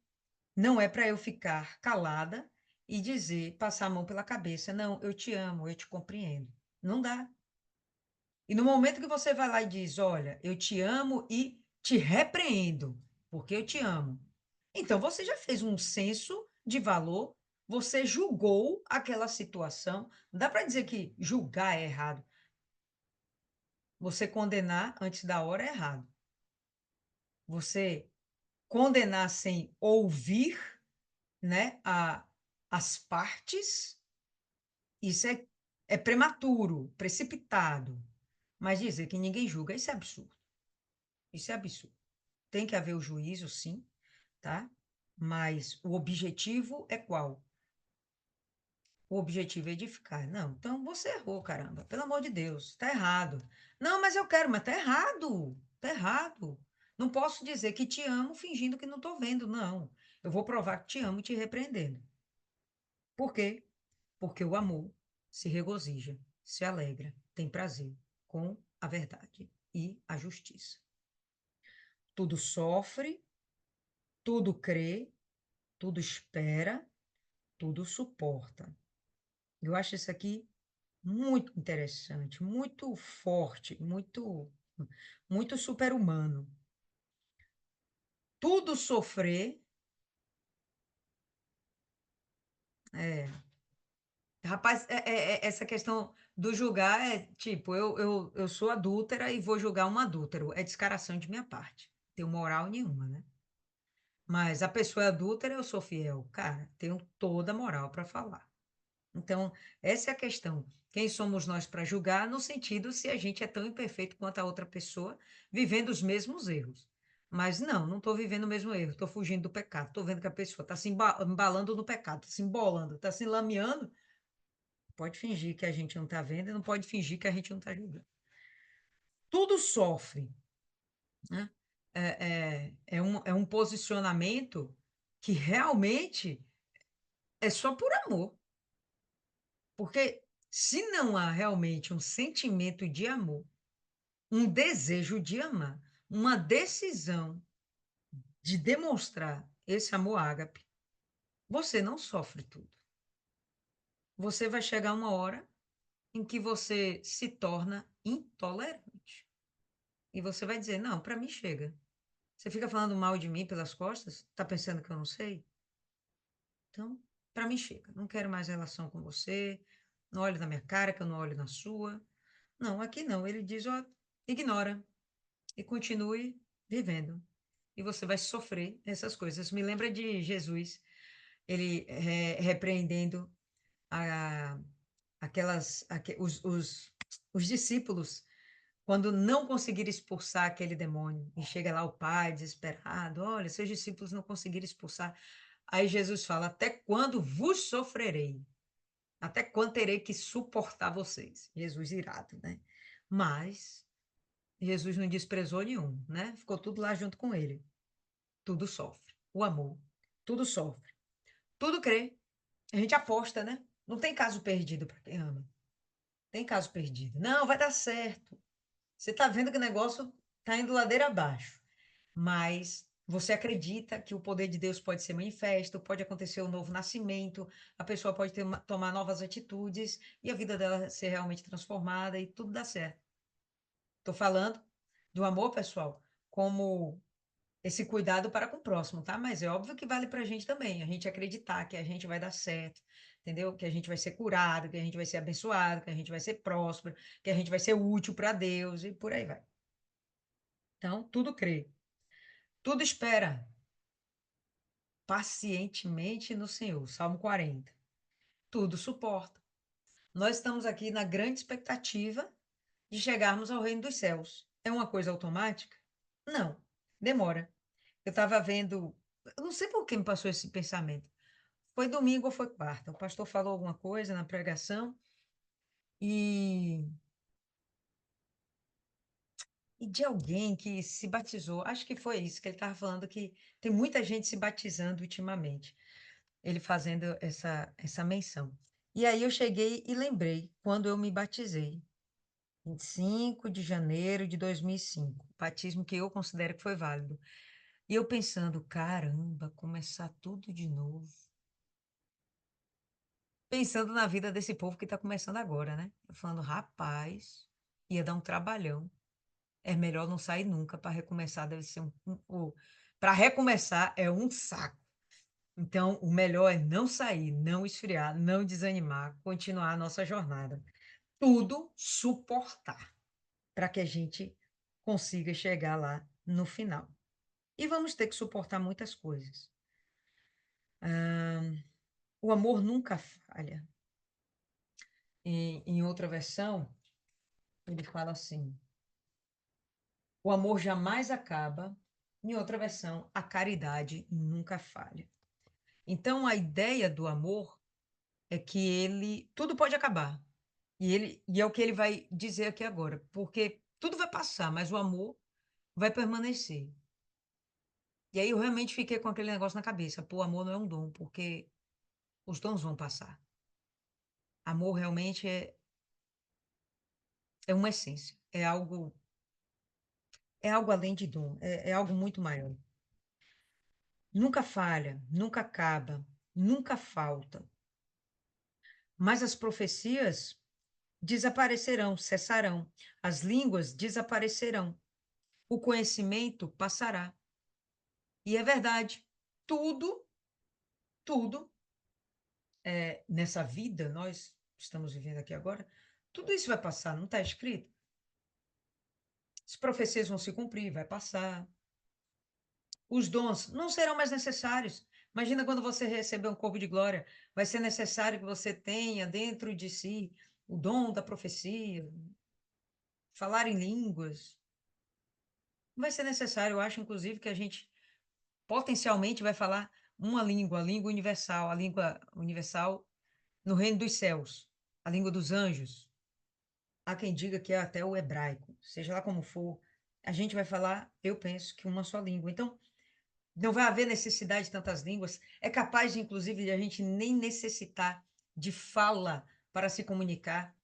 Speaker 1: não é para eu ficar calada e dizer, passar a mão pela cabeça, não, eu te amo, eu te compreendo. Não dá. E no momento que você vai lá e diz, olha, eu te amo e te repreendo, porque eu te amo. Então você já fez um senso de valor, você julgou aquela situação. Não dá para dizer que julgar é errado. Você condenar antes da hora é errado. Você condenar sem ouvir, né, as partes, isso é prematuro, precipitado. Mas dizer que ninguém julga, isso é absurdo. Isso é absurdo. Tem que haver o juízo, sim, tá? Mas o objetivo é qual? O objetivo é edificar. Não, então você errou, caramba. Pelo amor de Deus, tá errado. Não, mas eu quero, mas tá errado. Tá errado. Não posso dizer que te amo fingindo que não tô vendo, não. Eu vou provar que te amo te repreendendo. Por quê? Porque o amor se regozija, se alegra, tem prazer com a verdade e a justiça. Tudo sofre, tudo crê, tudo espera, tudo suporta. Eu acho isso aqui muito interessante, muito forte, muito super-humano. Tudo sofrer, é, rapaz, essa questão do julgar é tipo, eu sou adúltera e vou julgar um adúltero. É descaração de minha parte. Tenho moral nenhuma, né? Mas a pessoa é adúltera, eu sou fiel. Cara, tenho toda a moral para falar. Então, essa é a questão. Quem somos nós para julgar, no sentido se a gente é tão imperfeito quanto a outra pessoa, vivendo os mesmos erros. Mas não estou vivendo o mesmo erro, estou fugindo do pecado. Estou vendo que a pessoa está se embalando no pecado, está se embolando, está se lameando. Pode fingir que a gente não está vendo e não pode fingir que a gente não está julgando. Tudo sofre, né? É um posicionamento que realmente é só por amor. Porque se não há realmente um sentimento de amor, um desejo de amar, uma decisão de demonstrar esse amor ágape, você não sofre tudo. Você vai chegar uma hora em que você se torna intolerante. E você vai dizer: não, para mim chega. Você fica falando mal de mim pelas costas? Tá pensando que eu não sei? Então, para mim chega. Não quero mais relação com você. Não olhe na minha cara, que eu não olho na sua. Não, aqui não. Ele diz: ó, ignora e continue vivendo. E você vai sofrer essas coisas. Me lembra de Jesus, ele repreendendo a, os discípulos quando não conseguiram expulsar aquele demônio. E chega lá o pai desesperado: olha, seus discípulos não conseguiram expulsar. Aí Jesus fala: até quando vos sofrerei? Até quando terei que suportar vocês? Jesus irado, né? Mas Jesus não desprezou nenhum, né? Ficou tudo lá junto com ele. Tudo sofre. O amor, tudo sofre. Tudo crê. A gente aposta, né? Não tem caso perdido para quem ama. Tem caso perdido. Não, vai dar certo. Você está vendo que o negócio está indo ladeira abaixo. Mas você acredita que o poder de Deus pode ser manifesto, pode acontecer um novo nascimento, a pessoa pode tomar novas atitudes e a vida dela ser realmente transformada e tudo dá certo. Estou falando do amor, pessoal, como esse cuidado para com o próximo, tá? Mas é óbvio que vale para a gente também, a gente acreditar que a gente vai dar certo, entendeu? Que a gente vai ser curado, que a gente vai ser abençoado, que a gente vai ser próspero, que a gente vai ser útil para Deus e por aí vai. Então, tudo crê, tudo espera pacientemente no Senhor. Salmo 40. Tudo suporta. Nós estamos aqui na grande expectativa de chegarmos ao reino dos céus. É uma coisa automática? Não, demora. Eu estava vendo, eu não sei por que me passou esse pensamento. Foi domingo ou foi quarta? O pastor falou alguma coisa na pregação e, e de alguém que se batizou. Acho que foi isso que ele estava falando, que tem muita gente se batizando ultimamente, ele fazendo essa menção. E aí eu cheguei e lembrei quando eu me batizei, 25 de janeiro de 2005, batismo que eu considero que foi válido. E eu pensando, caramba, começar tudo de novo. Pensando na vida desse povo que está começando agora, né? Eu falando, rapaz, ia dar um trabalhão. É melhor não sair nunca para recomeçar, deve ser para recomeçar é um saco. Então, o melhor é não sair, não esfriar, não desanimar, continuar a nossa jornada. Tudo suportar para que a gente consiga chegar lá no final. E vamos ter que suportar muitas coisas. O amor nunca falha. Em outra versão, ele fala assim: o amor jamais acaba. Em outra versão, a caridade nunca falha. Então, a ideia do amor é que ele tudo pode acabar. E é o que ele vai dizer aqui agora, porque tudo vai passar, mas o amor vai permanecer. E aí eu realmente fiquei com aquele negócio na cabeça, pô, amor não é um dom, porque os dons vão passar. Amor realmente é uma essência, é algo além de dom, é algo muito maior. Nunca falha, nunca acaba, nunca falta. Mas as profecias desaparecerão, cessarão. As línguas desaparecerão. O conhecimento passará. E é verdade, tudo, tudo nessa vida, nós estamos vivendo aqui agora, tudo isso vai passar, não está escrito? As profecias vão se cumprir, vai passar. Os dons não serão mais necessários. Imagina quando você receber um corpo de glória, vai ser necessário que você tenha dentro de si o dom da profecia, falar em línguas. Vai ser necessário, eu acho, inclusive, que a gente potencialmente vai falar uma língua, a língua universal, a língua universal no reino dos céus, a língua dos anjos. Há quem diga que é até o hebraico, seja lá como for, a gente vai falar, eu penso, que uma só língua. Então, não vai haver necessidade de tantas línguas. É capaz, de, inclusive, de a gente nem necessitar de fala para se comunicar.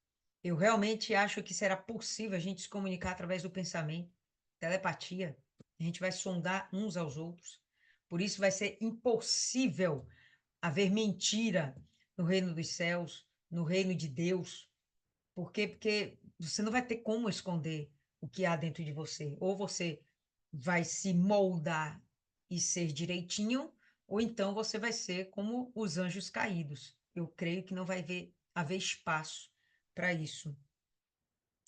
Speaker 1: Eu realmente acho que será possível a gente se comunicar através do pensamento, telepatia. A gente vai sondar uns aos outros. Por isso vai ser impossível haver mentira no reino dos céus, no reino de Deus. Por quê? Porque você não vai ter como esconder o que há dentro de você. Ou você vai se moldar e ser direitinho, ou então você vai ser como os anjos caídos. Eu creio que não vai haver espaço para isso.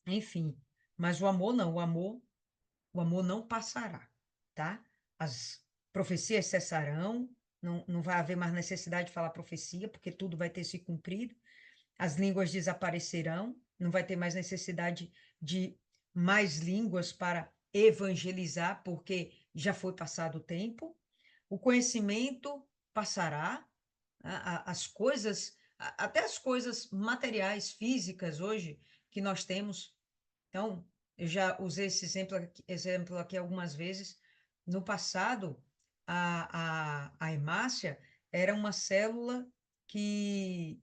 Speaker 1: Enfim, mas o amor não, o amor não passará, tá? As profecias cessarão, não vai haver mais necessidade de falar profecia, porque tudo vai ter se cumprido. As línguas desaparecerão, não vai ter mais necessidade de mais línguas para evangelizar, porque já foi passado o tempo. O conhecimento passará, as coisas, até as coisas materiais, físicas hoje que nós temos. Então, eu já usei esse exemplo aqui algumas vezes. No passado, a hemácia era uma célula que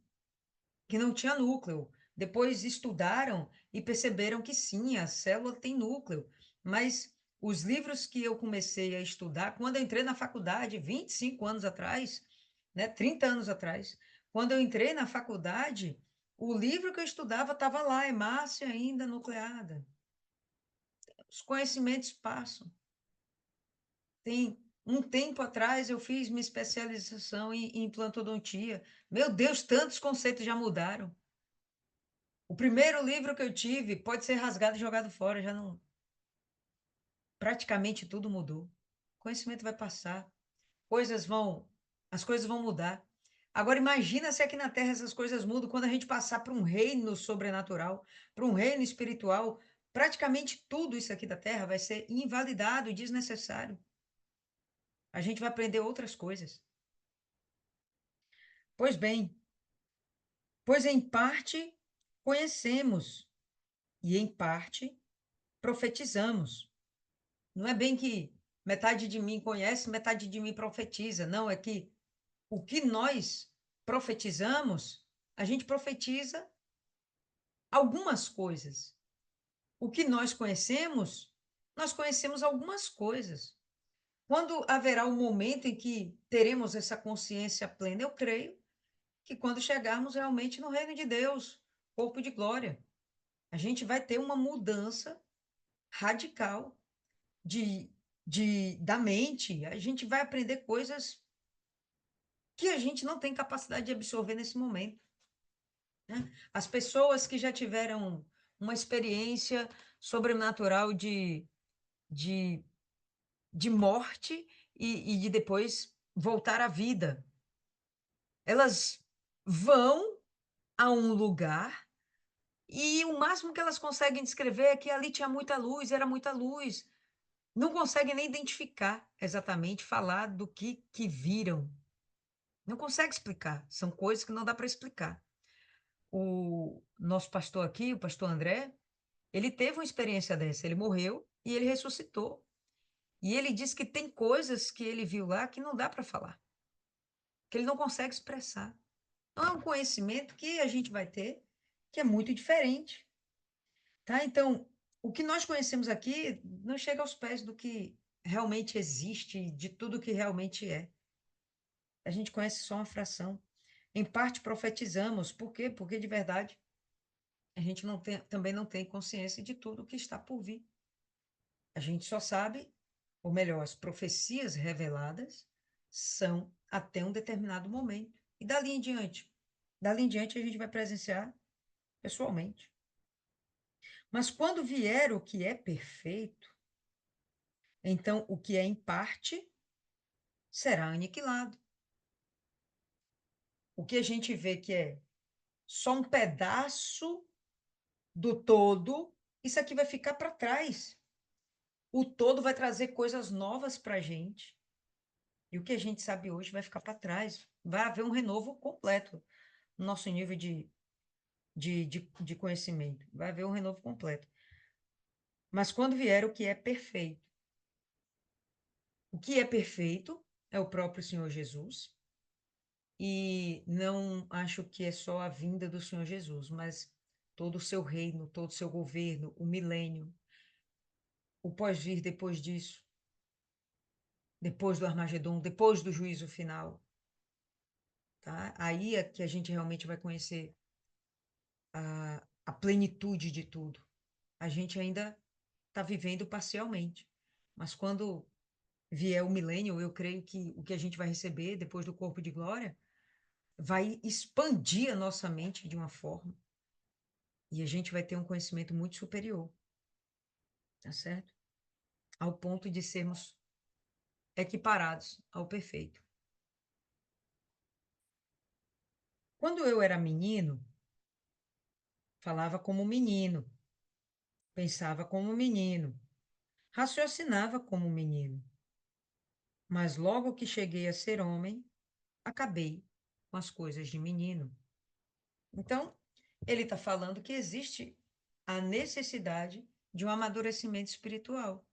Speaker 1: que não tinha núcleo. Depois estudaram e perceberam que sim, a célula tem núcleo. Mas os livros que eu comecei a estudar, quando eu entrei na faculdade, 25 anos atrás, né, 30 anos atrás, quando eu entrei na faculdade, o livro que eu estudava estava lá, hemácia ainda nucleada. Os conhecimentos passam. Tem um tempo atrás eu fiz minha especialização em implantodontia. Meu Deus, tantos conceitos já mudaram. O primeiro livro que eu tive pode ser rasgado e jogado fora, já não. Praticamente tudo mudou. O conhecimento vai passar, coisas vão, as coisas vão mudar. Agora imagina se aqui na Terra essas coisas mudam quando a gente passar para um reino sobrenatural, para um reino espiritual. Praticamente tudo isso aqui da Terra vai ser invalidado e desnecessário. A gente vai aprender outras coisas. Pois bem, pois em parte conhecemos e, em parte, profetizamos. Não é bem que metade de mim conhece, metade de mim profetiza. Não, é que o que nós profetizamos, a gente profetiza algumas coisas. O que nós conhecemos algumas coisas. Quando haverá um momento em que teremos essa consciência plena, eu creio que quando chegarmos realmente no reino de Deus, corpo de glória, a gente vai ter uma mudança radical de, da mente, a gente vai aprender coisas que a gente não tem capacidade de absorver nesse momento, né? As pessoas que já tiveram uma experiência sobrenatural de, de morte e de depois voltar à vida, elas vão a um lugar e o máximo que elas conseguem descrever é que ali tinha muita luz, era muita luz. Não conseguem nem identificar exatamente, falar do que viram. Não consegue explicar. São coisas que não dá para explicar. O nosso pastor aqui, o pastor André, ele teve uma experiência dessa. Ele morreu e ele ressuscitou. E ele disse que tem coisas que ele viu lá que não dá para falar, que ele não consegue expressar. Então, é um conhecimento que a gente vai ter que é muito diferente, tá? Então, o que nós conhecemos aqui não chega aos pés do que realmente existe, de tudo que realmente é. A gente conhece só uma fração. Em parte profetizamos. Por quê? Porque de verdade a gente não tem, também não tem consciência de tudo que está por vir. A gente só sabe, ou melhor, as profecias reveladas são até um determinado momento. E dali em diante? Dali em diante a gente vai presenciar pessoalmente. Mas quando vier o que é perfeito, então o que é em parte será aniquilado. O que a gente vê que é só um pedaço do todo, isso aqui vai ficar para trás. O todo vai trazer coisas novas para a gente. E o que a gente sabe hoje vai ficar para trás. Vai haver um renovo completo no nosso nível de conhecimento. Vai haver um renovo completo. Mas quando vier o que é perfeito, o que é perfeito é o próprio Senhor Jesus. E não acho que é só a vinda do Senhor Jesus, mas todo o seu reino, todo o seu governo, o milênio, o pós-vir depois disso, depois do Armagedon, depois do juízo final, tá? Aí é que a gente realmente vai conhecer a plenitude de tudo. A gente ainda está vivendo parcialmente, mas quando vier o milênio, eu creio que o que a gente vai receber depois do corpo de glória vai expandir a nossa mente de uma forma e a gente vai ter um conhecimento muito superior, tá certo? Ao ponto de sermos equiparados ao perfeito. Quando eu era menino, falava como menino, pensava como menino, raciocinava como menino. Mas logo que cheguei a ser homem, acabei com as coisas de menino. Então, ele está falando que existe a necessidade de um amadurecimento espiritual.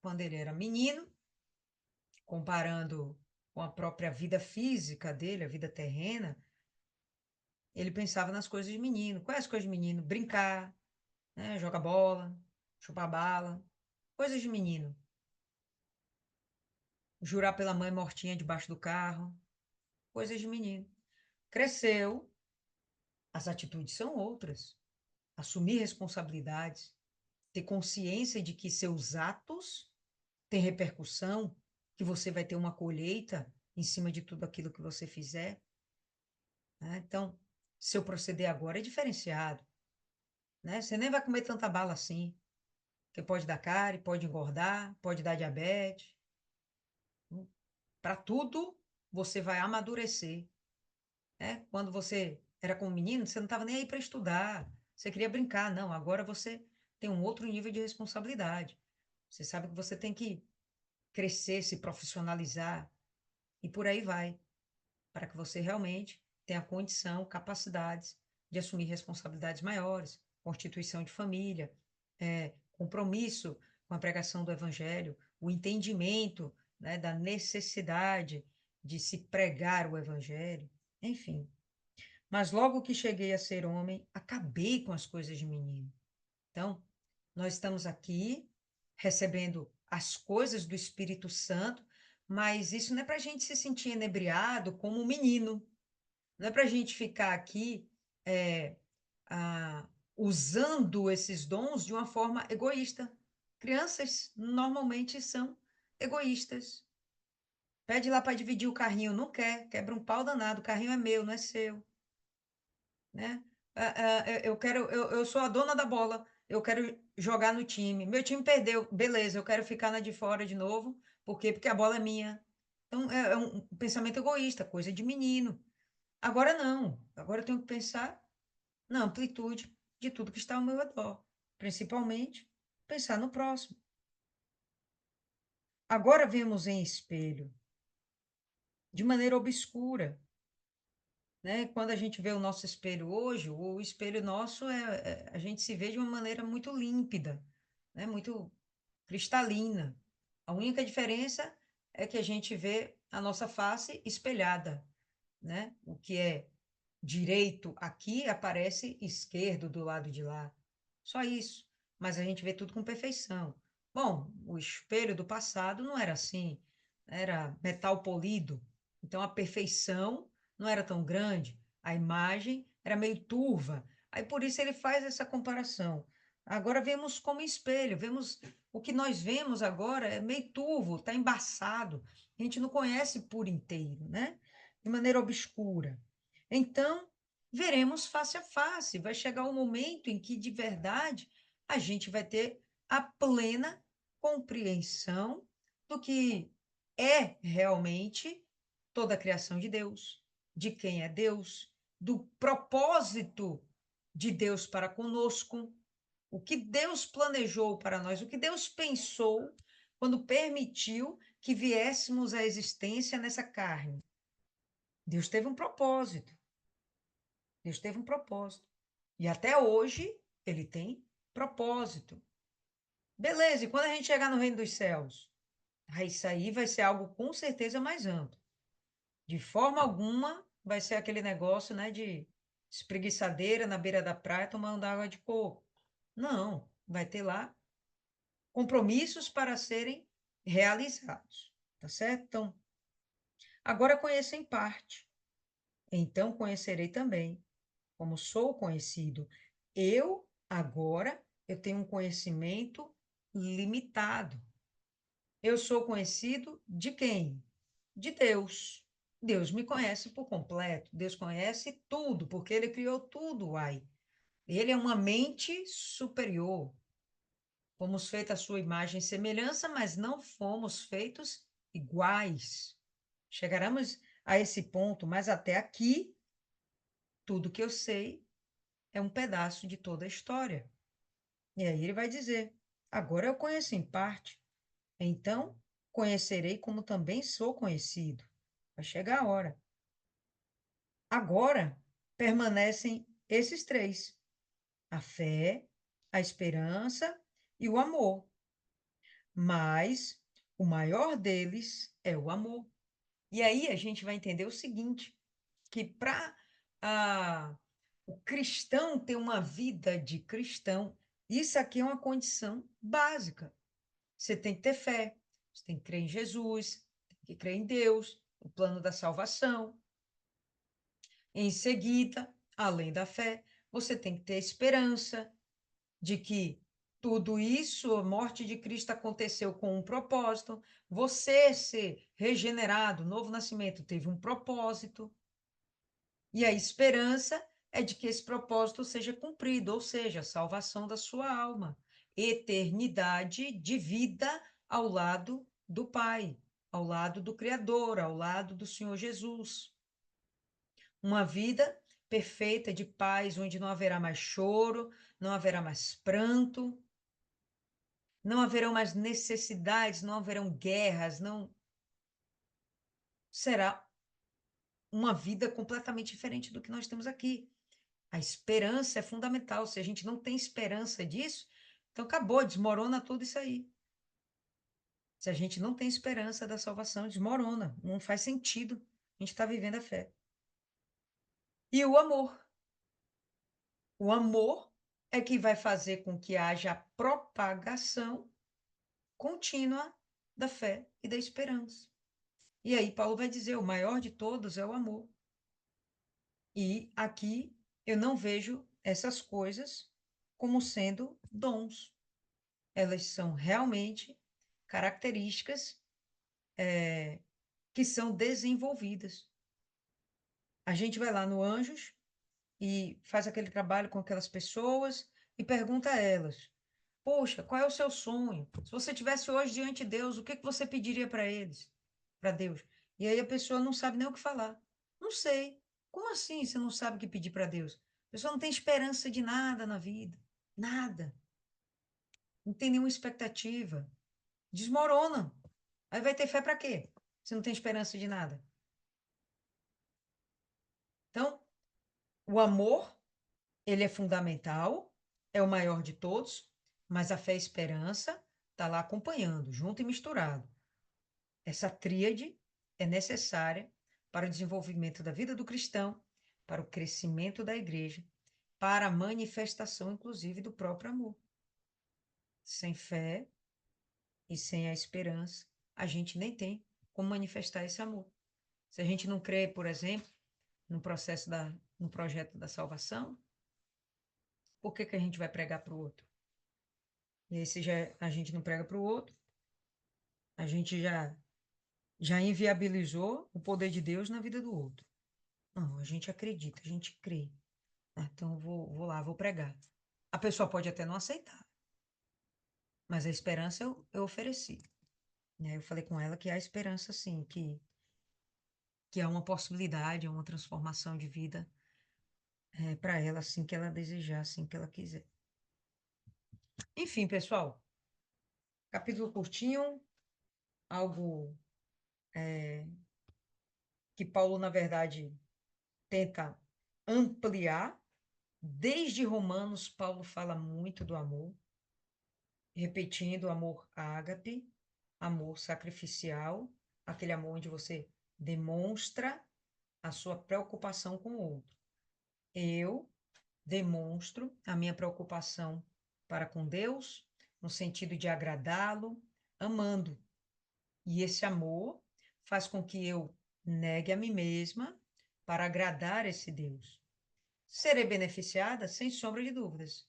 Speaker 1: Quando ele era menino, comparando com a própria vida física dele, a vida terrena, ele pensava nas coisas de menino. Quais as coisas de menino? Brincar, né? Jogar bola, chupar bala, coisas de menino. Jurar pela mãe mortinha debaixo do carro, coisas de menino. Cresceu, as atitudes são outras. Assumir responsabilidades, ter consciência de que seus atos têm repercussão, que você vai ter uma colheita em cima de tudo aquilo que você fizer, né? Então, seu proceder agora é diferenciado, né? Você nem vai comer tanta bala assim, que pode dar cárie, pode engordar, pode dar diabetes. Para tudo, você vai amadurecer, né? Quando você era como menino, você não estava nem aí para estudar, você queria brincar. Não, agora você tem um outro nível de responsabilidade. Você sabe que você tem que crescer, se profissionalizar e por aí vai, para que você realmente tenha condição, capacidades de assumir responsabilidades maiores, constituição de família, compromisso com a pregação do evangelho, o entendimento, né, da necessidade de se pregar o evangelho, enfim. Mas logo que cheguei a ser homem, acabei com as coisas de menino. Então, nós estamos aqui recebendo as coisas do Espírito Santo, mas isso não é para a gente se sentir inebriado como um menino, não é para a gente ficar aqui é, usando esses dons de uma forma egoísta. Crianças normalmente são egoístas. Pede lá para dividir o carrinho, não quer, quebra um pau danado, o carrinho é meu, não é seu, né? Eu sou a dona da bola, eu quero jogar no time. Meu time perdeu, beleza, eu quero ficar na de fora de novo, por quê? Porque a bola é minha. Então, é um pensamento egoísta, coisa de menino. Agora não, agora eu tenho que pensar na amplitude de tudo que está ao meu redor, principalmente pensar no próximo. Agora vemos em espelho, de maneira obscura, né? Quando a gente vê o nosso espelho hoje, o espelho nosso a gente se vê de uma maneira muito límpida, né? Muito cristalina. A única diferença é que a gente vê a nossa face espelhada, né? O que é direito aqui aparece esquerdo do lado de lá. Só isso. Mas a gente vê tudo com perfeição. Bom, o espelho do passado não era assim, era metal polido. Então a perfeição não era tão grande, a imagem era meio turva. Aí por isso ele faz essa comparação. Agora vemos como espelho, vemos o que nós vemos agora é meio turvo, está embaçado. A gente não conhece por inteiro, né? De maneira obscura. Então, veremos face a face. Vai chegar um momento em que, de verdade, a gente vai ter a plena compreensão do que é realmente toda a criação de Deus, de quem é Deus, do propósito de Deus para conosco, o que Deus planejou para nós, o que Deus pensou quando permitiu que viéssemos à existência nessa carne. Deus teve um propósito. Deus teve um propósito. E até hoje ele tem propósito. Beleza, e quando a gente chegar no reino dos céus? Isso aí vai ser algo com certeza mais amplo. De forma alguma vai ser aquele negócio, né, de espreguiçadeira na beira da praia tomando água de coco. Não, vai ter lá compromissos para serem realizados, tá certo? Então, agora conheço em parte, então conhecerei também como sou conhecido. Eu tenho um conhecimento limitado. Eu sou conhecido de quem? De Deus. Deus me conhece por completo. Deus conhece tudo, porque ele criou tudo, uai. Ele é uma mente superior. Fomos feitos à sua imagem e semelhança, mas não fomos feitos iguais. Chegaremos a esse ponto, mas até aqui, tudo que eu sei é um pedaço de toda a história. E aí ele vai dizer: agora eu conheço em parte, então conhecerei como também sou conhecido. Vai chegar a hora. Agora permanecem esses três: a fé, a esperança e o amor. Mas o maior deles é o amor. E aí a gente vai entender o seguinte: que para o cristão ter uma vida de cristão, isso aqui é uma condição básica. Você tem que ter fé, você tem que crer em Jesus, tem que crer em Deus, o plano da salvação. Em seguida, além da fé, você tem que ter esperança de que tudo isso, a morte de Cristo aconteceu com um propósito. Você ser regenerado, novo nascimento, teve um propósito. E a esperança é de que esse propósito seja cumprido, ou seja, a salvação da sua alma, eternidade de vida ao lado do Pai, ao lado do Criador, ao lado do Senhor Jesus. Uma vida perfeita de paz, onde não haverá mais choro, não haverá mais pranto, não haverão mais necessidades, não haverão guerras, não será uma vida completamente diferente do que nós temos aqui. A esperança é fundamental. Se a gente não tem esperança disso, então acabou, desmorona tudo isso aí. Se a gente não tem esperança da salvação, desmorona, não faz sentido. A gente está vivendo a fé. E o amor. O amor é que vai fazer com que haja a propagação contínua da fé e da esperança. E aí Paulo vai dizer, o maior de todos é o amor. E aqui eu não vejo essas coisas como sendo dons. Elas são realmente características que são desenvolvidas. A gente vai lá no Anjos e faz aquele trabalho com aquelas pessoas e pergunta a elas: Poxa, qual é o seu sonho? Se você tivesse hoje diante de Deus, o que que você pediria para eles, para Deus? E aí a pessoa não sabe nem o que falar. Não sei. Como assim você não sabe o que pedir para Deus? A pessoa não tem esperança de nada na vida. Nada. Não tem nenhuma expectativa. Desmorona. Aí vai ter fé para quê? Se não tem esperança de nada. Então, o amor, ele é fundamental, é o maior de todos, mas a fé e a esperança está lá acompanhando, junto e misturado. Essa tríade é necessária para o desenvolvimento da vida do cristão, para o crescimento da igreja, para a manifestação, inclusive, do próprio amor. Sem fé e sem a esperança, a gente nem tem como manifestar esse amor. Se a gente não crê, por exemplo, no projeto da salvação, por que que a gente vai pregar para o outro? E aí, se já, a gente não prega para o outro, a gente já inviabilizou o poder de Deus na vida do outro. Não, a gente acredita, a gente crê. Ah, então, vou lá, vou pregar. A pessoa pode até não aceitar, mas a esperança eu ofereci. Né? Eu falei com ela que há esperança, sim, que há uma possibilidade, uma transformação de vida para ela, assim que ela desejar, assim que ela quiser. Enfim, pessoal, capítulo curtinho, algo que Paulo, na verdade, tenta ampliar. Desde Romanos, Paulo fala muito do amor, repetindo amor ágape, amor sacrificial, aquele amor onde você demonstra a sua preocupação com o outro. Eu demonstro a minha preocupação para com Deus, no sentido de agradá-lo, amando. E esse amor faz com que eu negue a mim mesma para agradar esse Deus. Serei beneficiada, sem sombra de dúvidas.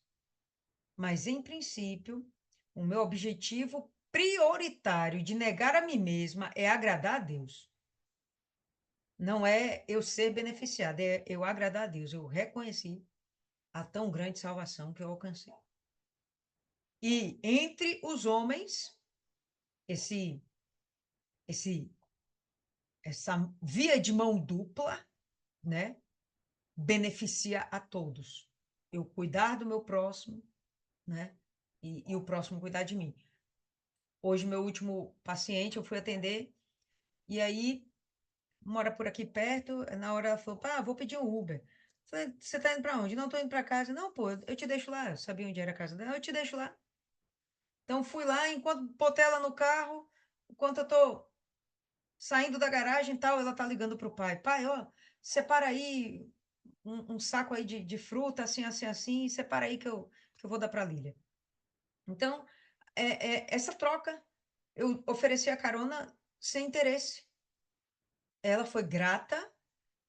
Speaker 1: Mas, em princípio, o meu objetivo prioritário de negar a mim mesma é agradar a Deus. Não é eu ser beneficiada, é eu agradar a Deus. Eu reconheci a tão grande salvação que eu alcancei. E entre os homens, esse, esse, essa via de mão dupla, né, beneficia a todos. Eu cuidar do meu próximo, né, e o próximo cuidar de mim. Hoje, meu último paciente, eu fui atender, e aí, mora por aqui perto, na hora ela falou, pá, vou pedir um Uber. Falei, você tá indo pra onde? Não, tô indo pra casa. Não, pô, eu te deixo lá. Eu sabia onde era a casa dela, eu te deixo lá. Então, fui lá, enquanto botei ela no carro, enquanto eu tô saindo da garagem e tal, ela tá ligando pro pai. Pai, ó, separa aí um saco aí de fruta, assim, assim, assim, e separa aí que eu vou dar pra Lília. Então, essa troca, eu ofereci a carona sem interesse. Ela foi grata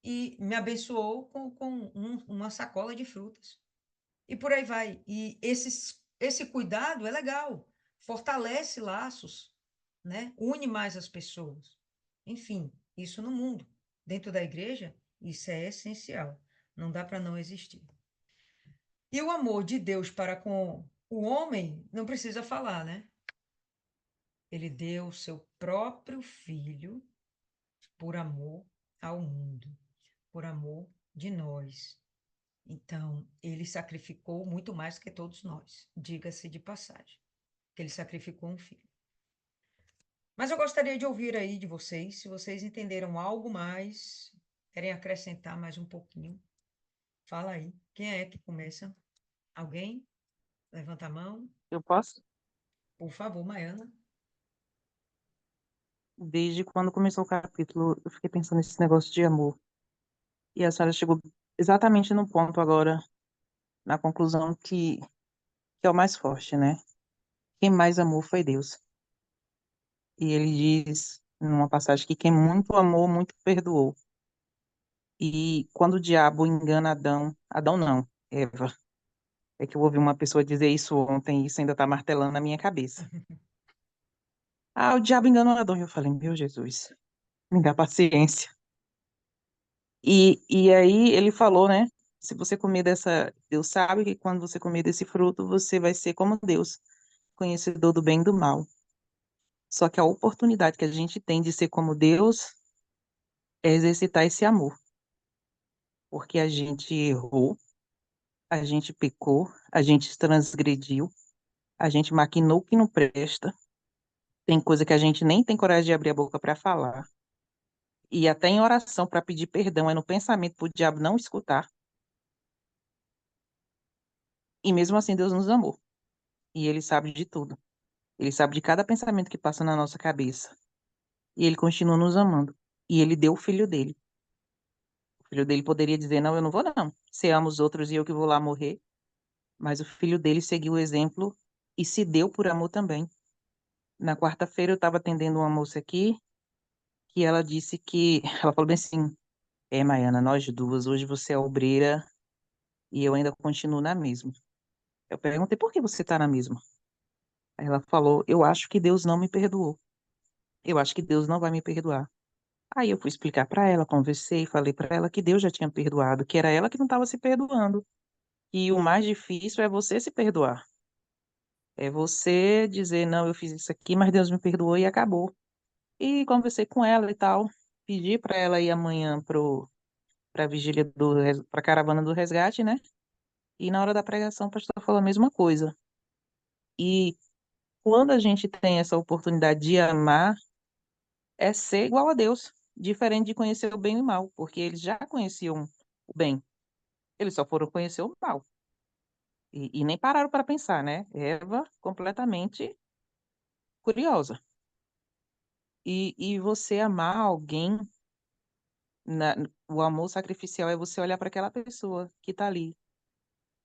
Speaker 1: e me abençoou com uma sacola de frutas. E por aí vai. E esse cuidado é legal, fortalece laços, né? Une mais as pessoas. Enfim, isso no mundo. Dentro da igreja, isso é essencial. Não dá para não existir. E o amor de Deus para com o homem, não precisa falar, né? Ele deu o seu próprio filho por amor ao mundo, por amor de nós. Então, ele sacrificou muito mais que todos nós, diga-se de passagem, que ele sacrificou um filho. Mas eu gostaria de ouvir aí de vocês, se vocês entenderam algo mais, querem acrescentar mais um pouquinho. Fala aí. Quem é que começa? Alguém? Levanta a mão.
Speaker 2: Eu posso?
Speaker 1: Por favor, Maiana.
Speaker 2: Desde quando começou o capítulo, eu fiquei pensando nesse negócio de amor. E a senhora chegou exatamente no ponto agora, na conclusão que é o mais forte, né? Quem mais amou foi Deus. E ele diz, numa passagem, que quem muito amou, muito perdoou. E quando o diabo engana Adão, Adão não, Eva. É que eu ouvi uma pessoa dizer isso ontem, e isso ainda está martelando na minha cabeça. Ah, o diabo enganou Adão. E eu falei, meu Jesus, me dá paciência. E aí ele falou, né? Se você comer dessa, Deus sabe que quando você comer desse fruto, você vai ser como Deus, conhecedor do bem e do mal. Só que a oportunidade que a gente tem de ser como Deus é exercitar esse amor, porque a gente errou, a gente pecou, a gente transgrediu, a gente maquinou o que não presta, tem coisa que a gente nem tem coragem de abrir a boca para falar, e até em oração para pedir perdão é no pensamento para o diabo não escutar, e mesmo assim Deus nos amou, e Ele sabe de tudo. Ele sabe de cada pensamento que passa na nossa cabeça. E ele continua nos amando. E ele deu o filho dele. O filho dele poderia dizer: Não, eu não vou, não. Você ama os outros e eu que vou lá morrer. Mas o filho dele seguiu o exemplo e se deu por amor também. Na quarta-feira eu estava atendendo uma moça aqui que ela disse que. Ela falou bem assim: É, Maiana, nós duas, hoje você é obreira e eu ainda continuo na mesma. Eu perguntei: Por que você está na mesma? Aí ela falou: Eu acho que Deus não me perdoou. Eu acho que Deus não vai me perdoar. Aí eu fui explicar para ela, conversei, falei para ela que Deus já tinha perdoado, que era ela que não estava se perdoando. E o mais difícil é você se perdoar. É você dizer, não, eu fiz isso aqui, mas Deus me perdoou e acabou. E conversei com ela e tal, pedi para ela ir amanhã para a vigília para a caravana do resgate, né? E na hora da pregação o pastor falou a mesma coisa. E quando a gente tem essa oportunidade de amar, é ser igual a Deus, diferente de conhecer o bem e o mal, porque eles já conheciam o bem. Eles só foram conhecer o mal. E nem pararam para pensar, né? Eva, completamente curiosa. E você amar alguém, na, o amor sacrificial é você olhar para aquela pessoa que está ali,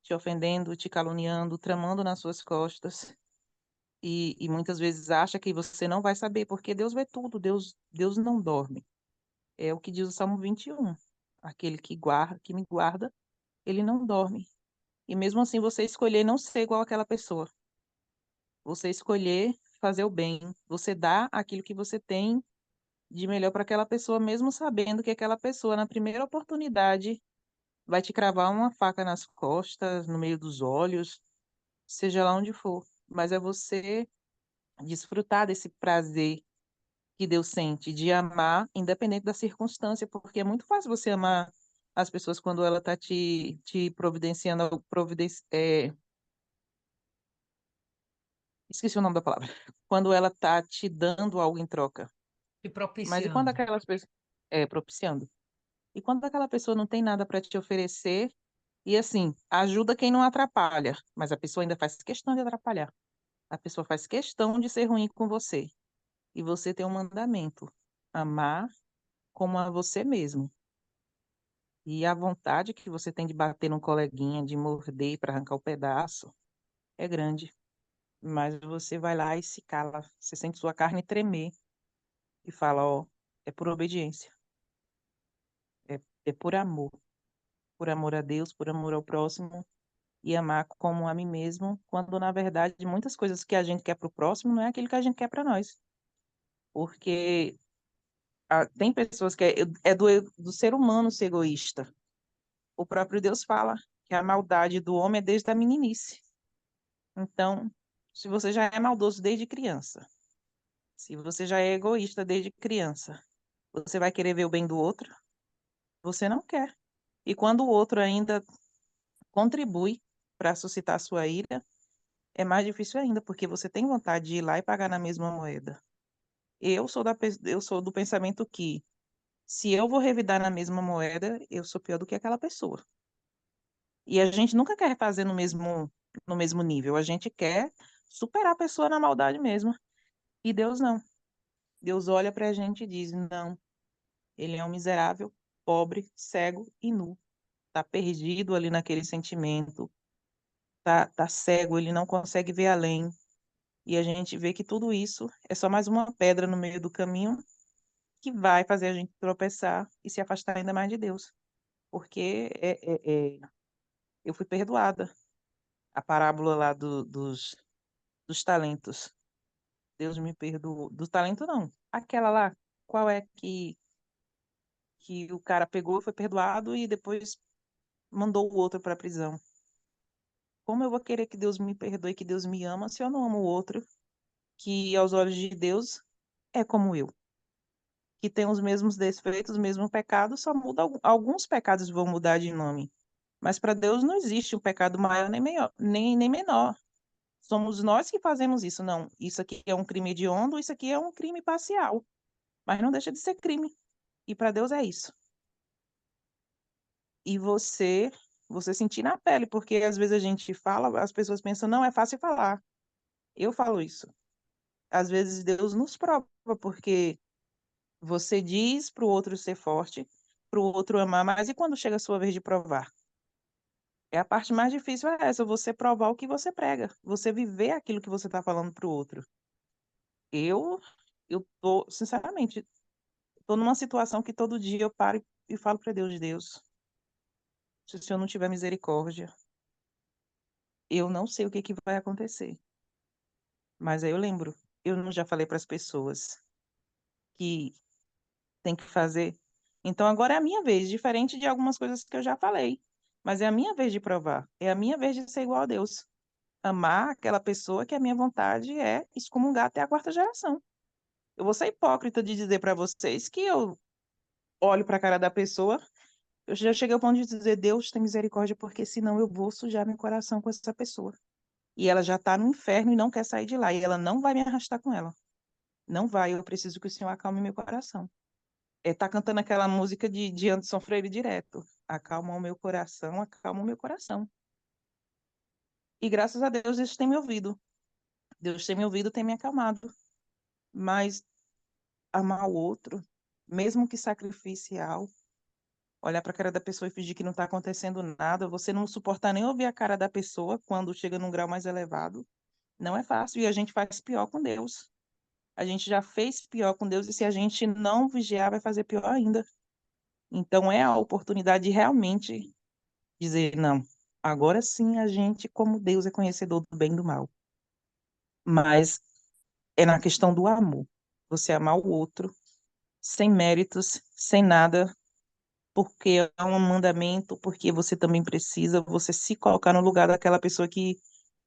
Speaker 2: te ofendendo, te caluniando, tramando nas suas costas. E muitas vezes acha que você não vai saber, porque Deus vê tudo, Deus não dorme. É o que diz o Salmo 21. Aquele que me guarda, ele não dorme. E mesmo assim você escolher não ser igual àquela pessoa. Você escolher fazer o bem, você dá aquilo que você tem de melhor para aquela pessoa, mesmo sabendo que aquela pessoa, na primeira oportunidade, vai te cravar uma faca nas costas, no meio dos olhos, seja lá onde for. Mas é você desfrutar desse prazer que Deus sente de amar, independente da circunstância, porque é muito fácil você amar as pessoas quando ela está te providenciando, esqueci o nome da palavra, quando ela está te dando algo em troca.
Speaker 1: E
Speaker 2: Mas e quando
Speaker 1: propiciando.
Speaker 2: aquelas pessoas. Propiciando. E quando aquela pessoa não tem nada para te oferecer, e assim, ajuda quem não atrapalha, mas a pessoa ainda faz questão de atrapalhar. A pessoa faz questão de ser ruim com você. E você tem um mandamento: amar como a você mesmo. E a vontade que você tem de bater num coleguinha, de morder para arrancar o pedaço, é grande. Mas você vai lá e se cala. Você sente sua carne tremer e fala: Ó, é por obediência. É por amor a Deus, por amor ao próximo e amar como a mim mesmo, quando na verdade muitas coisas que a gente quer para o próximo não é aquilo que a gente quer para nós. Porque tem pessoas que é do ser humano ser egoísta. O próprio Deus fala que a maldade do homem é desde a meninice. Então, se você já é maldoso desde criança, se você já é egoísta desde criança, você vai querer ver o bem do outro? Você não quer. E quando o outro ainda contribui para suscitar sua ira, é mais difícil ainda, porque você tem vontade de ir lá e pagar na mesma moeda. Eu sou do pensamento que, se eu vou revidar na mesma moeda, eu sou pior do que aquela pessoa. E a gente nunca quer fazer no mesmo nível, a gente quer superar a pessoa na maldade mesmo. E Deus não. Deus olha para a gente e diz: não, ele é um miserável, pobre, cego e nu. Está perdido ali naquele sentimento, tá cego, ele não consegue ver além. E a gente vê que tudo isso é só mais uma pedra no meio do caminho que vai fazer a gente tropeçar e se afastar ainda mais de Deus. Porque eu fui perdoada. A parábola lá dos talentos. Deus me perdoou. Do talento, não. Aquela lá, qual é que o cara pegou, foi perdoado e depois mandou o outro para a prisão? Como eu vou querer que Deus me perdoe, que Deus me ama, se eu não amo o outro, que aos olhos de Deus é como eu, que tem os mesmos defeitos, os mesmos pecados, só muda alguns pecados vão mudar de nome. Mas para Deus não existe um pecado maior nem, nem menor. Somos nós que fazemos isso. Não, isso aqui é um crime hediondo, isso aqui é um crime parcial. Mas não deixa de ser crime. E para Deus é isso. E você sentir na pele, porque às vezes a gente fala, as pessoas pensam, não, é fácil falar. Eu falo isso. Às vezes Deus nos prova, porque você diz para o outro ser forte, para o outro amar, mas e quando chega a sua vez de provar? É a parte mais difícil é essa, você provar o que você prega, você viver aquilo que você está falando para o outro. Eu, eu tô, sinceramente, tô numa situação que todo dia eu paro e falo para Deus, Deus, se o Senhor não tiver misericórdia, eu não sei o que que vai acontecer. Mas aí eu lembro, eu não já falei para as pessoas que tem que fazer. Então agora é a minha vez, diferente de algumas coisas que eu já falei. Mas é a minha vez de provar, é a minha vez de ser igual a Deus. Amar aquela pessoa que a minha vontade é excomungar até a quarta geração. Eu vou ser hipócrita de dizer para vocês que eu olho para a cara da pessoa, eu já cheguei ao ponto de dizer, Deus tem misericórdia, porque senão eu vou sujar meu coração com essa pessoa. E ela já está no inferno e não quer sair de lá, e ela não vai me arrastar com ela. Não vai, eu preciso que o Senhor acalme meu coração. Tá cantando aquela música de Anderson Freire direto. Acalma o meu coração, acalma o meu coração. E graças a Deus, Deus tem me ouvido. Deus tem me ouvido, tem me acalmado. Mas amar o outro, mesmo que sacrificial, olhar para a cara da pessoa e fingir que não está acontecendo nada, você não suportar nem ouvir a cara da pessoa quando chega num grau mais elevado, não é fácil. E a gente faz pior com Deus. A gente já fez pior com Deus e se a gente não vigiar, vai fazer pior ainda. Então é a oportunidade de realmente dizer, não, agora sim a gente, como Deus, é conhecedor do bem e do mal. Mas é na questão do amor. Você amar o outro sem méritos, sem nada, porque é um mandamento, porque você também precisa, você se colocar no lugar daquela pessoa que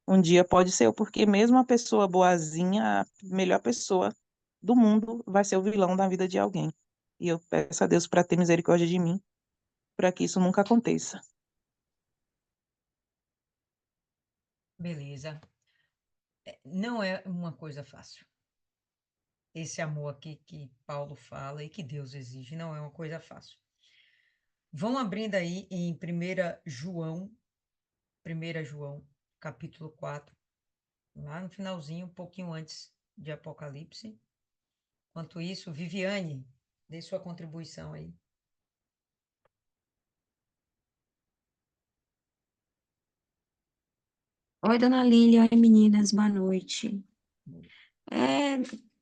Speaker 2: um dia pode ser, porque mesmo a pessoa boazinha, a melhor pessoa do mundo, vai ser o vilão da vida de alguém. E eu peço a Deus para ter misericórdia de mim, para que isso nunca aconteça.
Speaker 1: Beleza. Não é uma coisa fácil. Esse amor aqui que Paulo fala e que Deus exige não é uma coisa fácil. Vão abrindo aí em Primeira João, capítulo 4, lá no finalzinho, um pouquinho antes de Apocalipse. Enquanto isso, Viviane, dê sua contribuição aí.
Speaker 3: Oi, dona Lília, oi, meninas, boa noite. É,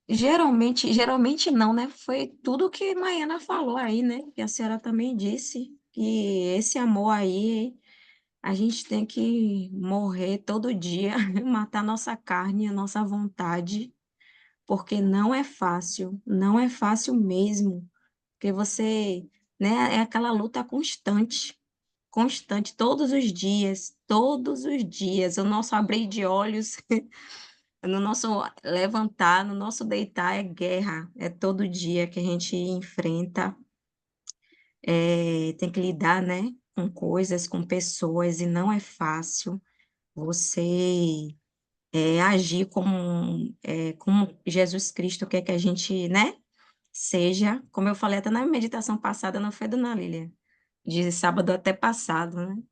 Speaker 3: geralmente não, né? Foi tudo que Maiana falou aí, né? Que a senhora também disse, que esse amor aí, a gente tem que morrer todo dia, matar nossa carne, a nossa vontade, porque não é fácil, não é fácil mesmo, porque você, né, é aquela luta constante. Constante, todos os dias, o nosso abrir de olhos, no nosso levantar, no nosso deitar é guerra, é todo dia que a gente enfrenta, tem que lidar, né, com coisas, com pessoas, e não é fácil você agir como Jesus Cristo quer que a gente, né, seja, como eu falei até na meditação passada, não foi, dona Lília? De sábado até passado, né?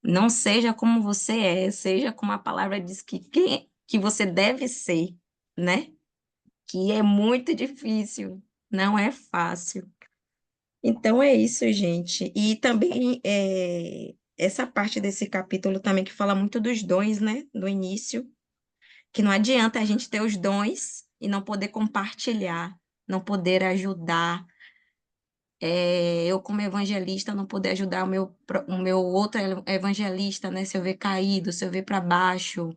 Speaker 3: Não seja como você é, seja como a palavra diz que você deve ser, né? Que é muito difícil, não é fácil. Então é isso, gente. E também essa parte desse capítulo também que fala muito dos dons, né? Do início, que não adianta a gente ter os dons e não poder compartilhar, não poder ajudar. Eu, como evangelista, não poder ajudar o meu outro evangelista, né? Se eu ver caído, se eu ver para baixo,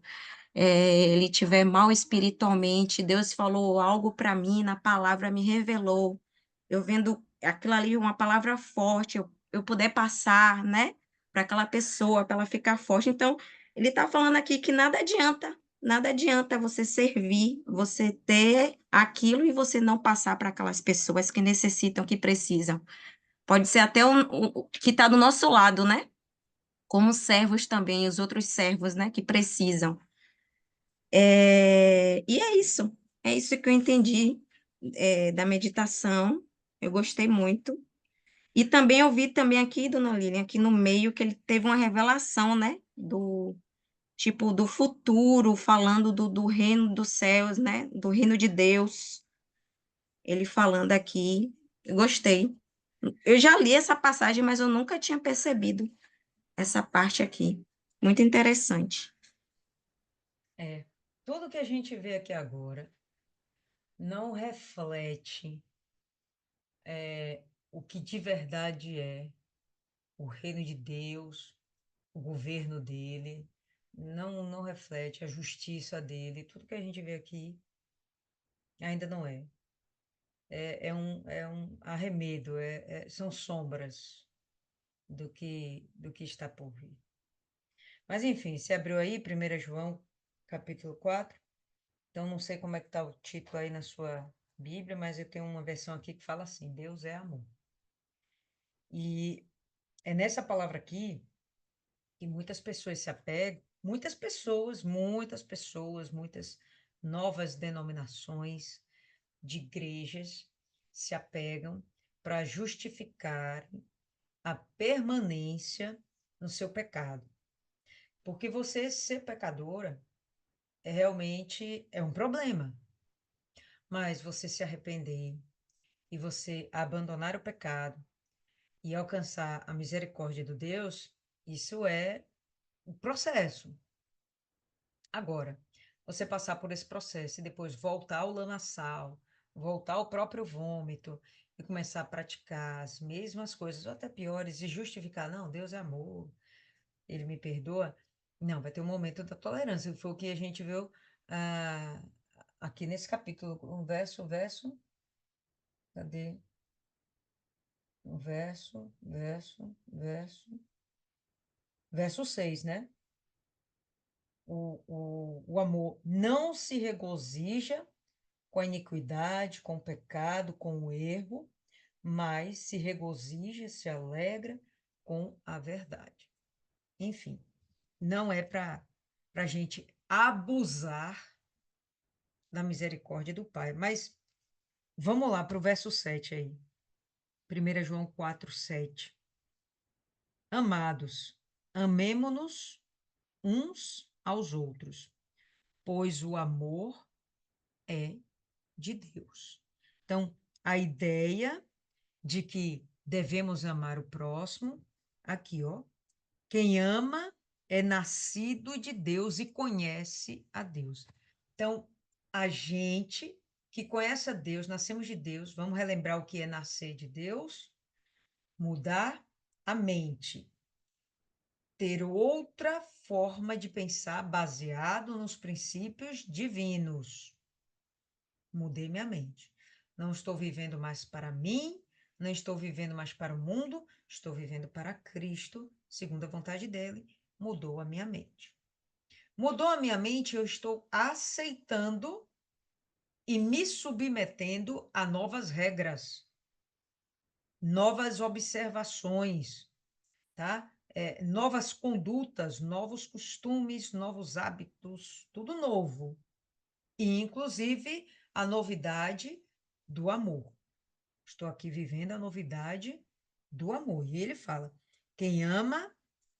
Speaker 3: ele tiver mal espiritualmente, Deus falou algo para mim, na palavra me revelou. Eu vendo aquilo ali, uma palavra forte, eu puder passar, né, para aquela pessoa, para ela ficar forte. Então, ele está falando aqui que nada adianta você servir, você ter aquilo e você não passar para aquelas pessoas que necessitam, que precisam. Pode ser até o que está do nosso lado, né? Como servos também, os outros servos, né, que precisam. E é isso que eu entendi, da meditação, eu gostei muito. E também eu vi também aqui, dona Lilian, aqui no meio, que ele teve uma revelação, né, do tipo, do futuro, falando do reino dos céus, né, do reino de Deus, ele falando aqui, eu gostei. Eu já li essa passagem, mas eu nunca tinha percebido essa parte aqui, muito interessante.
Speaker 1: Tudo que a gente vê aqui agora não reflete o que de verdade é o reino de Deus, o governo dele, não reflete a justiça dele. Tudo que a gente vê aqui ainda não é. É um arremedo, são sombras do que está por vir. Mas, enfim, você abriu aí, 1 João, capítulo 4. Então, não sei como é que está o título aí na sua Bíblia, mas eu tenho uma versão aqui que fala assim: Deus é amor. E é nessa palavra aqui que muitas pessoas se apegam, muitas novas denominações de igrejas se apegam para justificar a permanência no seu pecado. Porque você ser pecadora realmente é um problema. Mas você se arrepender e você abandonar o pecado e alcançar a misericórdia do Deus, isso é o processo. Agora, você passar por esse processo e depois voltar ao lamaçal, voltar ao próprio vômito e começar a praticar as mesmas coisas, ou até piores, e justificar, não, Deus é amor, ele me perdoa. Não, vai ter um momento da tolerância. Foi o que a gente viu ah, aqui nesse capítulo, cadê? Verso 6, né? O amor não se regozija com a iniquidade, com o pecado, com o erro, mas se regozija, se alegra com a verdade. Enfim, não é para a gente abusar da misericórdia do Pai. Mas vamos lá para o verso 7 aí. 1 João 4:7. Amados, amemo-nos uns aos outros, pois o amor é de Deus. Então, a ideia de que devemos amar o próximo, aqui, ó, quem ama é nascido de Deus e conhece a Deus. Então, a gente que conhece a Deus, nascemos de Deus, vamos relembrar o que é nascer de Deus, mudar a mente, ter outra forma de pensar baseado nos princípios divinos. Mudei minha mente. Não estou vivendo mais para mim, não estou vivendo mais para o mundo, estou vivendo para Cristo, segundo a vontade dele. Mudou a minha mente. Mudou a minha mente, eu estou aceitando e me submetendo a novas regras, novas observações, tá? Novas condutas, novos costumes, novos hábitos, tudo novo. E, inclusive, a novidade do amor. Estou aqui vivendo a novidade do amor. E ele fala: quem ama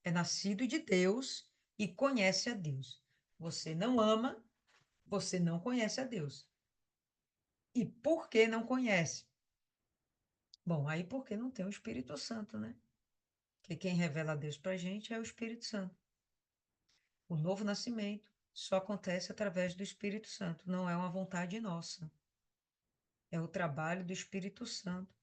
Speaker 1: é nascido de Deus e conhece a Deus. Você não ama, você não conhece a Deus. E por que não conhece? Bom, aí porque não tem o Espírito Santo, né? Que quem revela a Deus para a gente é o Espírito Santo. O novo nascimento só acontece através do Espírito Santo, não é uma vontade nossa. É o trabalho do Espírito Santo.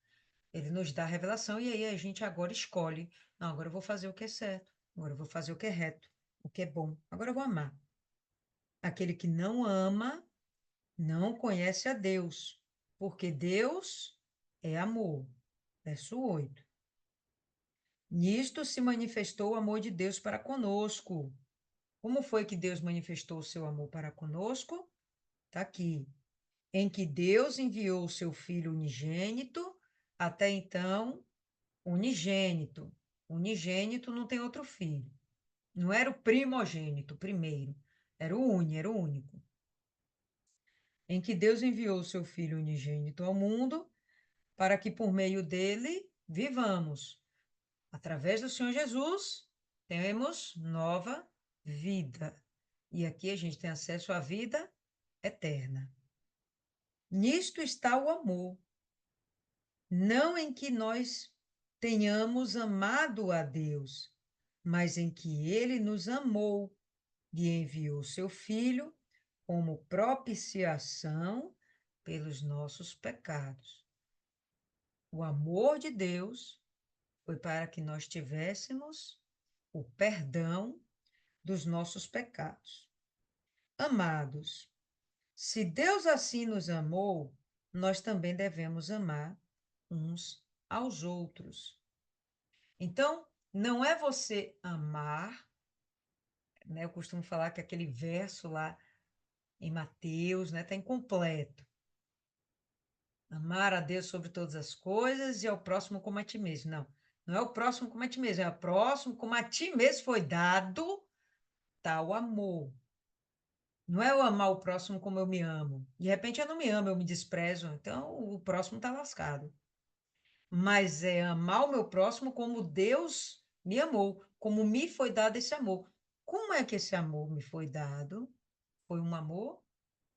Speaker 1: Ele nos dá a revelação e aí a gente agora escolhe. Não, agora eu vou fazer o que é certo. Agora eu vou fazer o que é reto, o que é bom. Agora eu vou amar. Aquele que não ama não conhece a Deus, porque Deus é amor. Verso 8. Nisto se manifestou o amor de Deus para conosco. Como foi que Deus manifestou o seu amor para conosco? Está aqui. Em que Deus enviou o seu Filho unigênito, até então, unigênito. Unigênito não tem outro filho. Não era o primogênito, o primeiro. Era o único. Em que Deus enviou o seu Filho unigênito ao mundo, para que por meio dele vivamos. Através do Senhor Jesus, temos nova vida. E aqui a gente tem acesso à vida eterna. Nisto está o amor, não em que nós tenhamos amado a Deus, mas em que ele nos amou e enviou seu Filho como propiciação pelos nossos pecados. O amor de Deus foi para que nós tivéssemos o perdão dos nossos pecados. Amados, se Deus assim nos amou, nós também devemos amar uns aos outros. Então, não é você amar, né? Eu costumo falar que aquele verso lá em Mateus, né, está incompleto. Amar a Deus sobre todas as coisas e ao próximo como a ti mesmo. Não, não é o próximo como a ti mesmo, é o próximo como a ti mesmo foi dado tal amor. Não é eu amar o próximo como eu me amo. De repente eu não me amo, eu me desprezo, então o próximo está lascado. Mas é amar o meu próximo como Deus me amou, como me foi dado esse amor. Como é que esse amor me foi dado? Foi um amor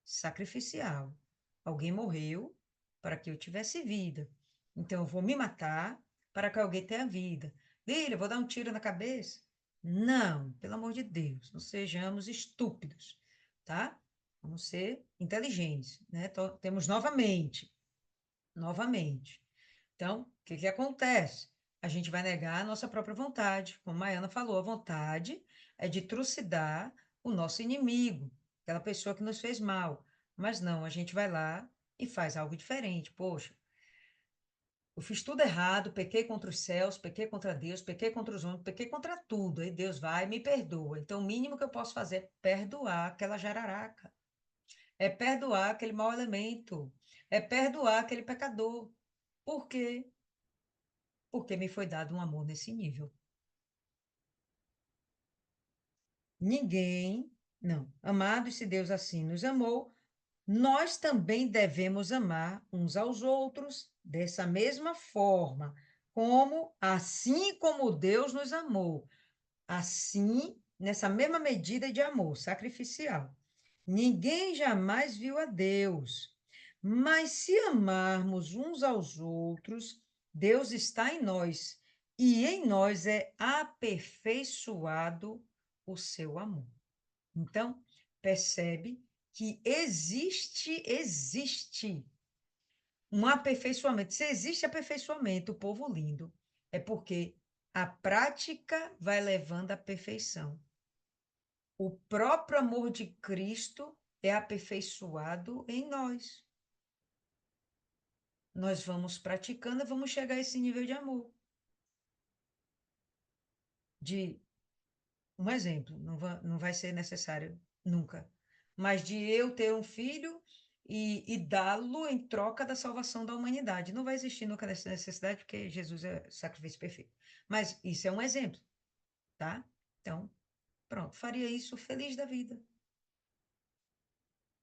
Speaker 1: sacrificial. Alguém morreu para que eu tivesse vida. Então eu vou me matar para que alguém tenha vida. Filha, eu vou dar um tiro na cabeça? Não, pelo amor de Deus, não sejamos estúpidos, tá? Vamos ser inteligentes, né? Temos novamente. Então, o que que acontece? A gente vai negar a nossa própria vontade. Como a Maiana falou, a vontade é de trucidar o nosso inimigo, aquela pessoa que nos fez mal. Mas não, a gente vai lá e faz algo diferente. Poxa, eu fiz tudo errado, pequei contra os céus, pequei contra Deus, pequei contra os homens, pequei contra tudo. Aí Deus vai e me perdoa. Então, o mínimo que eu posso fazer é perdoar aquela jararaca, é perdoar aquele mau elemento, é perdoar aquele pecador. Por quê? Porque me foi dado um amor nesse nível. Ninguém, não. Amados, se Deus assim nos amou, nós também devemos amar uns aos outros dessa mesma forma, assim como Deus nos amou. Assim, nessa mesma medida de amor sacrificial. Ninguém jamais viu a Deus. Mas se amarmos uns aos outros, Deus está em nós, e em nós é aperfeiçoado o seu amor. Então, percebe que existe um aperfeiçoamento. Se existe aperfeiçoamento, o povo lindo, é porque a prática vai levando à perfeição. O próprio amor de Cristo é aperfeiçoado em nós. Nós vamos praticando e vamos chegar a esse nível de amor. De um exemplo, não vai ser necessário nunca, mas de eu ter um filho e dá-lo em troca da salvação da humanidade. Não vai existir nunca essa necessidade, porque Jesus é sacrifício perfeito. Mas isso é um exemplo, tá? Então, pronto, faria isso feliz da vida.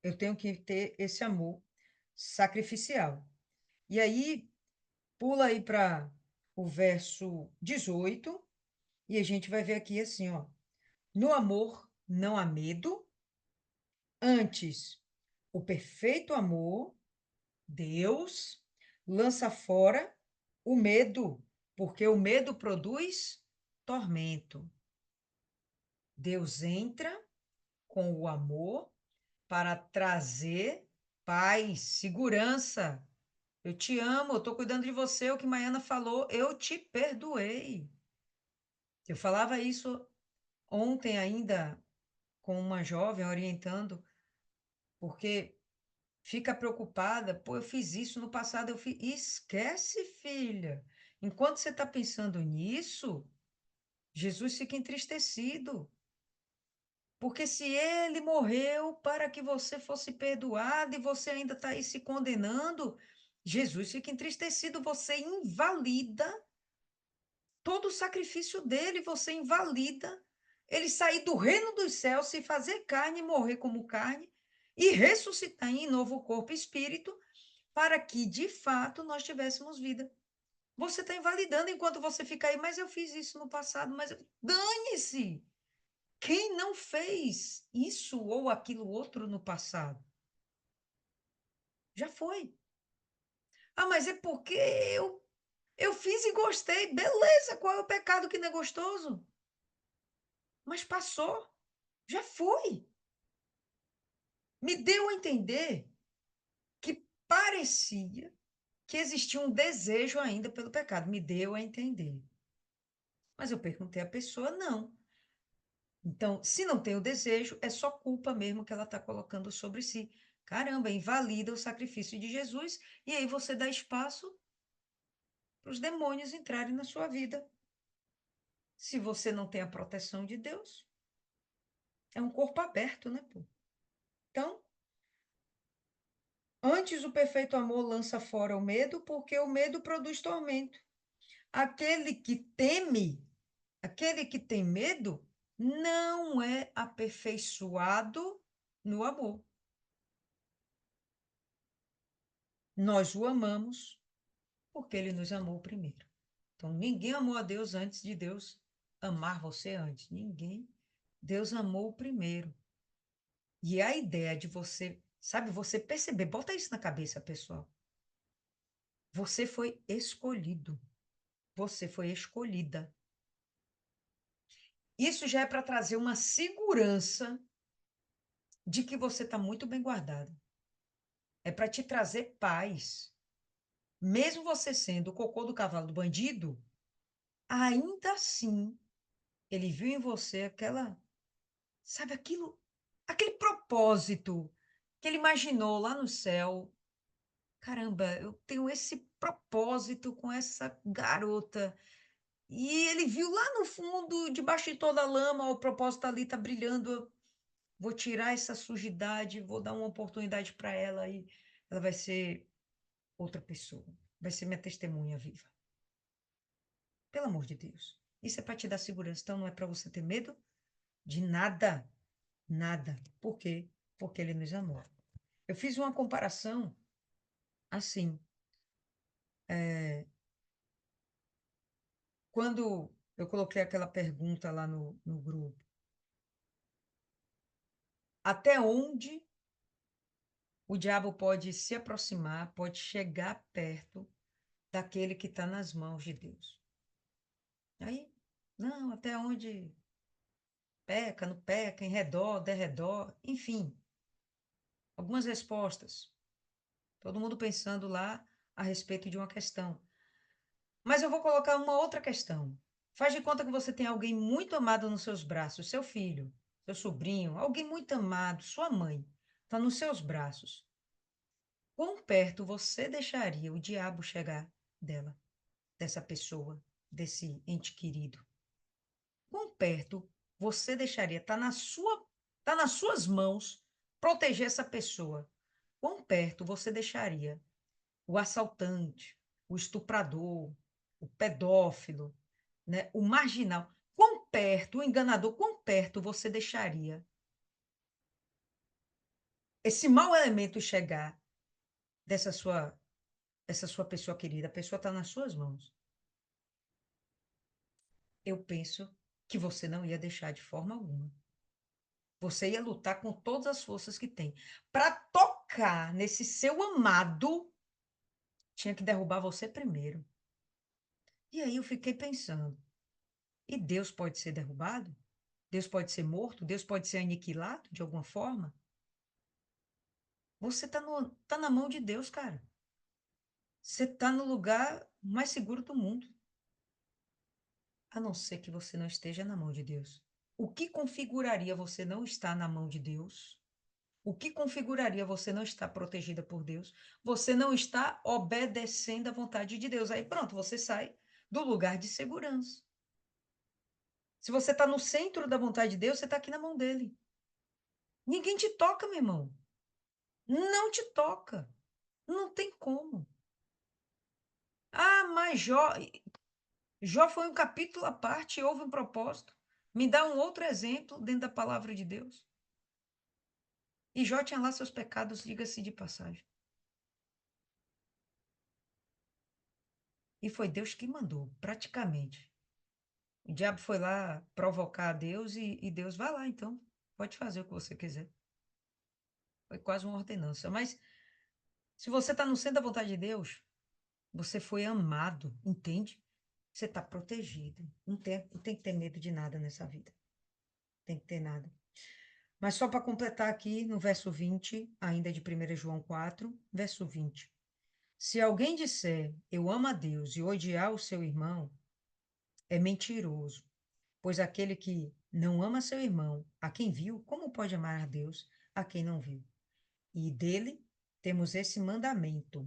Speaker 1: Eu tenho que ter esse amor sacrificial. E aí, pula aí para o verso 18. E a gente vai ver aqui assim, ó. No amor não há medo, antes o perfeito amor, Deus, lança fora o medo, porque o medo produz tormento. Deus entra com o amor para trazer paz, segurança. Eu te amo, eu estou cuidando de você, o que Maiana falou, eu te perdoei. Eu falava isso ontem ainda com uma jovem orientando, porque fica preocupada, pô, eu fiz isso no passado, eu fiz. Esquece, filha. Enquanto você está pensando nisso, Jesus fica entristecido. Porque se ele morreu para que você fosse perdoado e você ainda está aí se condenando, Jesus fica entristecido, você invalida todo o sacrifício dele, você invalida ele sair do reino dos céus, se fazer carne, morrer como carne e ressuscitar em novo corpo e espírito, para que de fato nós tivéssemos vida. Você está invalidando enquanto você fica aí, mas eu fiz isso no passado, mas dane-se! Quem não fez isso ou aquilo outro no passado? Já foi. Ah, mas é porque eu fiz e gostei. Beleza, qual é o pecado que não é gostoso? Mas passou. Já foi. Me deu a entender que parecia que existia um desejo ainda pelo pecado. Me deu a entender. Mas eu perguntei à pessoa, não. Então, se não tem o desejo, é só culpa mesmo que ela está colocando sobre si. Caramba, invalida o sacrifício de Jesus e aí você dá espaço para os demônios entrarem na sua vida. Se você não tem a proteção de Deus, é um corpo aberto, né, pô? Então, antes o perfeito amor lança fora o medo, porque o medo produz tormento. Aquele que teme, aquele que tem medo, não é aperfeiçoado no amor. Nós o amamos porque ele nos amou primeiro. Então, ninguém amou a Deus antes de Deus amar você antes. Ninguém. Deus amou primeiro. E a ideia de você, sabe, você perceber, bota isso na cabeça, pessoal. Você foi escolhido. Você foi escolhida. Isso já é para trazer uma segurança de que você está muito bem guardado. É para te trazer paz. Mesmo você sendo o cocô do cavalo do bandido, ainda assim, ele viu em você aquela, sabe, aquele propósito que ele imaginou lá no céu. Caramba, eu tenho esse propósito com essa garota. E ele viu lá no fundo, debaixo de toda a lama, o propósito ali está brilhando. Eu vou tirar essa sujidade, vou dar uma oportunidade para ela e ela vai ser outra pessoa. Vai ser minha testemunha viva. Pelo amor de Deus. Isso é para te dar segurança. Então não é para você ter medo de nada. Nada. Por quê? Porque ele nos amou. Eu fiz uma comparação assim. Quando eu coloquei aquela pergunta lá no grupo, até onde o diabo pode se aproximar, pode chegar perto daquele que está nas mãos de Deus? Aí, não, até onde peca, não peca, em redor, derredor, enfim, algumas respostas. Todo mundo pensando lá a respeito de uma questão. Mas eu vou colocar uma outra questão. Faz de conta que você tem alguém muito amado nos seus braços, seu filho, seu sobrinho, alguém muito amado, sua mãe, está nos seus braços. Quão perto você deixaria o diabo chegar dela, dessa pessoa, desse ente querido? Quão perto você deixaria, tá nas suas mãos proteger essa pessoa? Quão perto você deixaria o assaltante, o estuprador, o pedófilo, né, o marginal? Quão perto, o enganador, quão perto você deixaria esse mau elemento chegar dessa sua, essa sua pessoa querida? A pessoa está nas suas mãos. eu penso que você não ia deixar de forma alguma. Você ia lutar com todas as forças que tem. Para tocar nesse seu amado, tinha que derrubar você primeiro. E aí eu fiquei pensando, e Deus pode ser derrubado? Deus pode ser morto? Deus pode ser aniquilado de alguma forma? Você tá na mão de Deus, cara. Você está no lugar mais seguro do mundo. A não ser que você não esteja na mão de Deus. O que configuraria você não estar na mão de Deus? O que configuraria você não estar protegida por Deus? Você não está obedecendo à vontade de Deus. Aí pronto, você sai do lugar de segurança. Se você está no centro da vontade de Deus, você está aqui na mão dele. Ninguém te toca, meu irmão. Não te toca. Não tem como. Ah, mas Jó foi um capítulo à parte, houve um propósito. Me dá um outro exemplo dentro da palavra de Deus. E Jó tinha lá seus pecados, diga-se de passagem. E foi Deus que mandou, praticamente. O diabo foi lá provocar a Deus e Deus vai lá, então. Pode fazer o que você quiser. Foi quase uma ordenança. Mas se você está no centro da vontade de Deus, você foi amado, entende? Você está protegido. Não tem que ter medo de nada nessa vida. Tem que ter nada. Mas só para completar aqui, no verso 20, ainda de 1 João 4, verso 20. Se alguém disser, eu amo a Deus e odiar o seu irmão, é mentiroso, pois aquele que não ama seu irmão, a quem viu, como pode amar a Deus, a quem não viu? E dele temos esse mandamento,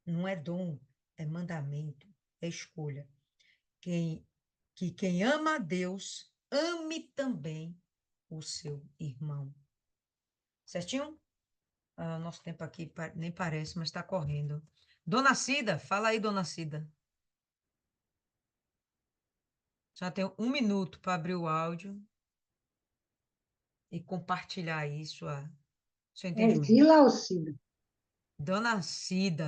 Speaker 1: não é dom, é mandamento, é escolha. Que quem ama a Deus, ame também o seu irmão. Certinho? Ah, nosso tempo aqui nem parece, mas está correndo. Dona Cida, fala aí, Dona Cida. Já tem 1 minuto para abrir o áudio e compartilhar aí seu
Speaker 4: É
Speaker 1: entendimento.
Speaker 4: Zila Alcida.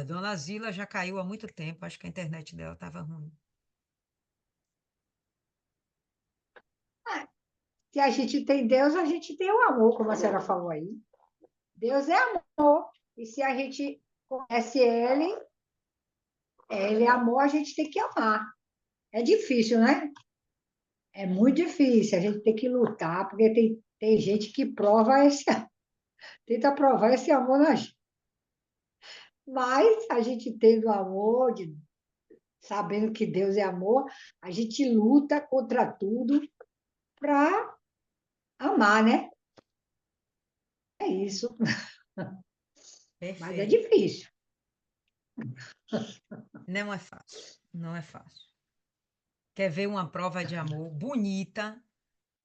Speaker 1: Dona Zila já caiu há muito tempo, acho que a internet dela estava ruim.
Speaker 4: Se a gente tem Deus, a gente tem o amor, como a senhora falou aí. Deus é amor. E se a gente conhece ele é amor, a gente tem que amar. É difícil, né? É muito difícil. A gente tem que lutar, porque tem gente que tenta provar esse amor na gente. Mas a gente tendo o amor, sabendo que Deus é amor, a gente luta contra tudo para amar, né? É isso. Mas é
Speaker 1: Perfeito.
Speaker 4: difícil.
Speaker 1: Não é fácil. Não é fácil. Quer ver uma prova de amor bonita?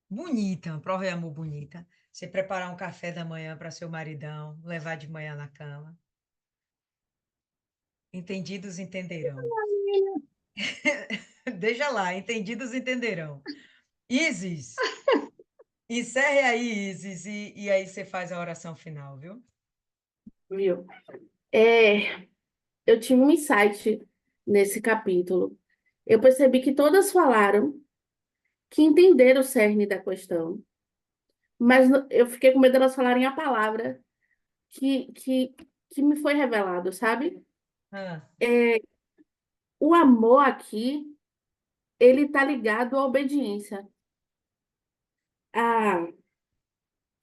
Speaker 1: Bonita, uma prova de amor bonita. Você preparar um café da manhã para seu maridão, levar de manhã na cama. Entendidos entenderão. Deixa lá, entendidos entenderão. Isis, encerre aí, Isis, e aí você faz a oração final, viu?
Speaker 5: Viu? Eu tive um insight nesse capítulo. Eu percebi que todas falaram que entenderam o cerne da questão, mas eu fiquei com medo de elas falarem a palavra que me foi revelado, sabe?
Speaker 1: Ah,
Speaker 5: O amor aqui, ele está ligado à obediência. A,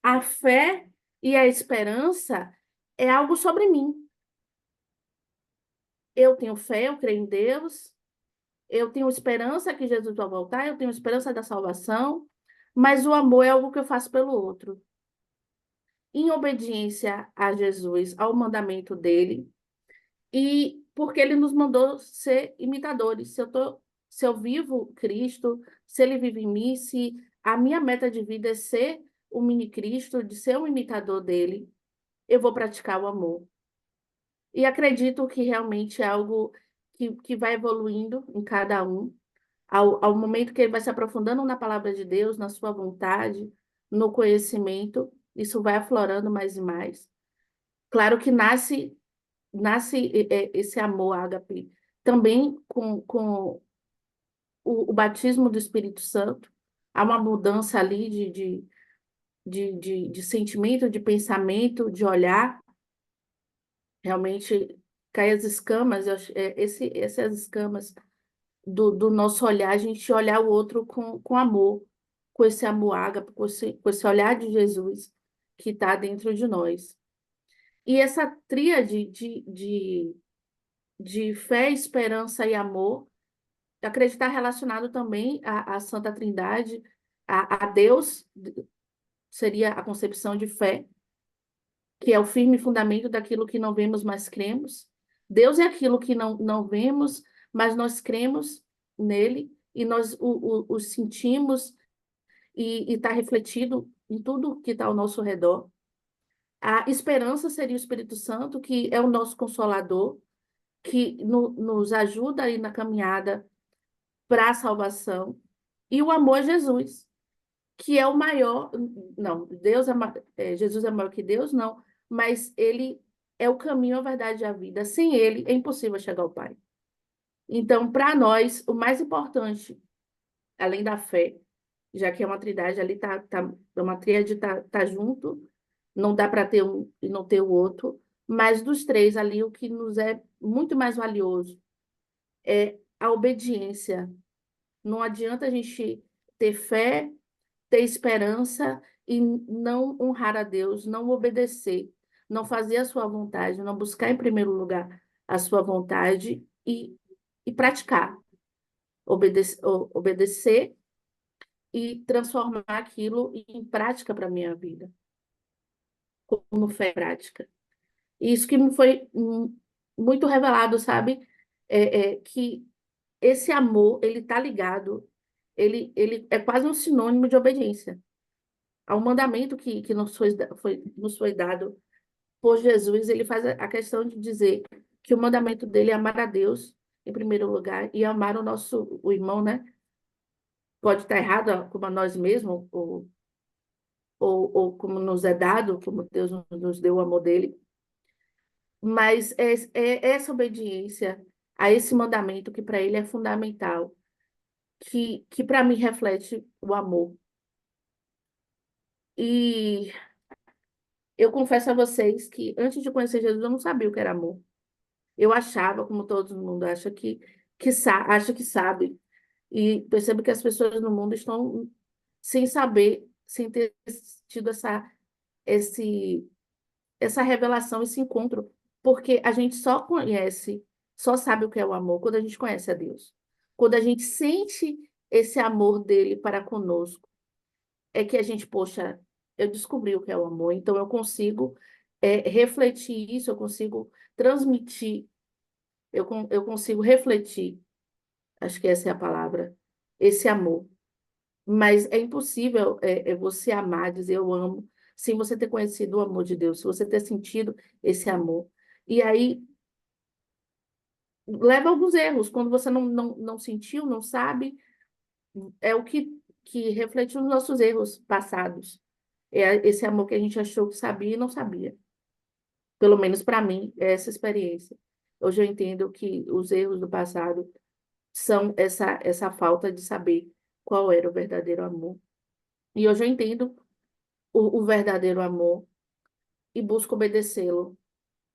Speaker 5: a fé e a esperança é algo sobre mim. Eu tenho fé, eu creio em Deus, eu tenho esperança que Jesus vai voltar, eu tenho esperança da salvação, mas o amor é algo que eu faço pelo outro. Em obediência a Jesus, ao mandamento dele, e porque ele nos mandou ser imitadores. Se eu vivo Cristo, se ele vive em mim, se a minha meta de vida é ser um mini Cristo, de ser um imitador dele, eu vou praticar o amor. E acredito que realmente é algo que vai evoluindo em cada um, ao momento que ele vai se aprofundando na palavra de Deus, na sua vontade, no conhecimento, isso vai aflorando mais e mais. Claro que nasce esse amor ágape também o batismo do Espírito Santo, há uma mudança ali de sentimento, de pensamento, de olhar. Realmente cai as escamas, essas escamas do nosso olhar, a gente olhar o outro com amor, com esse amor ágape, com esse olhar de Jesus que está dentro de nós. E essa tríade de fé, esperança e amor, acreditar relacionado também à Santa Trindade, a Deus, seria a concepção de fé, que é o firme fundamento daquilo que não vemos, mas cremos. Deus é aquilo que não vemos, mas nós cremos nele e nós o sentimos e está refletido em tudo que está ao nosso redor. A esperança seria o Espírito Santo, que é o nosso consolador, que nos ajuda aí na caminhada para a salvação. E o amor é Jesus, que é o maior. Não, Jesus é maior que Deus, não, mas ele é o caminho, a verdade e a vida. Sem ele é impossível chegar ao Pai. Então, para nós, o mais importante, além da fé, já que é uma trindade ali, uma tríade tá junto, não dá para ter um e não ter o outro, mas dos três ali, o que nos é muito mais valioso é a obediência. Não adianta a gente ter fé, ter esperança e não honrar a Deus, não obedecer, não fazer a sua vontade, não buscar em primeiro lugar a sua vontade e praticar. Obedecer e transformar aquilo em prática para a minha vida, como fé prática. E isso que me foi muito revelado, sabe? Que esse amor, ele está ligado, ele é quase um sinônimo de obediência ao mandamento que nos foi dado por Jesus. Ele faz a questão de dizer que o mandamento dele é amar a Deus em primeiro lugar e amar o irmão, né? Pode estar errado, como a nós mesmos, ou como nos é dado, como Deus nos deu o amor dele, mas é essa obediência a esse mandamento que para ele é fundamental, que para mim reflete o amor. E eu confesso a vocês que antes de conhecer Jesus eu não sabia o que era amor. Eu achava, como todo mundo acha que sabe, e percebo que as pessoas no mundo estão sem saber, sem ter tido esse essa revelação, esse encontro, porque a gente só sabe o que é o amor quando a gente conhece a Deus. Quando a gente sente esse amor dele para conosco, é que a gente, poxa, eu descobri o que é o amor, então eu consigo refletir isso, eu consigo transmitir, eu consigo refletir, acho que essa é a palavra, esse amor. Mas é impossível você amar, dizer eu amo, sem você ter conhecido o amor de Deus, se você ter sentido esse amor. E aí leva a alguns erros, quando você não sentiu, não sabe, é o que reflete os nossos erros passados. É esse amor que a gente achou que sabia e não sabia. Pelo menos para mim, é essa experiência. Hoje eu entendo que os erros do passado são essa falta de saber qual era o verdadeiro amor. E hoje eu entendo o verdadeiro amor e busco obedecê-lo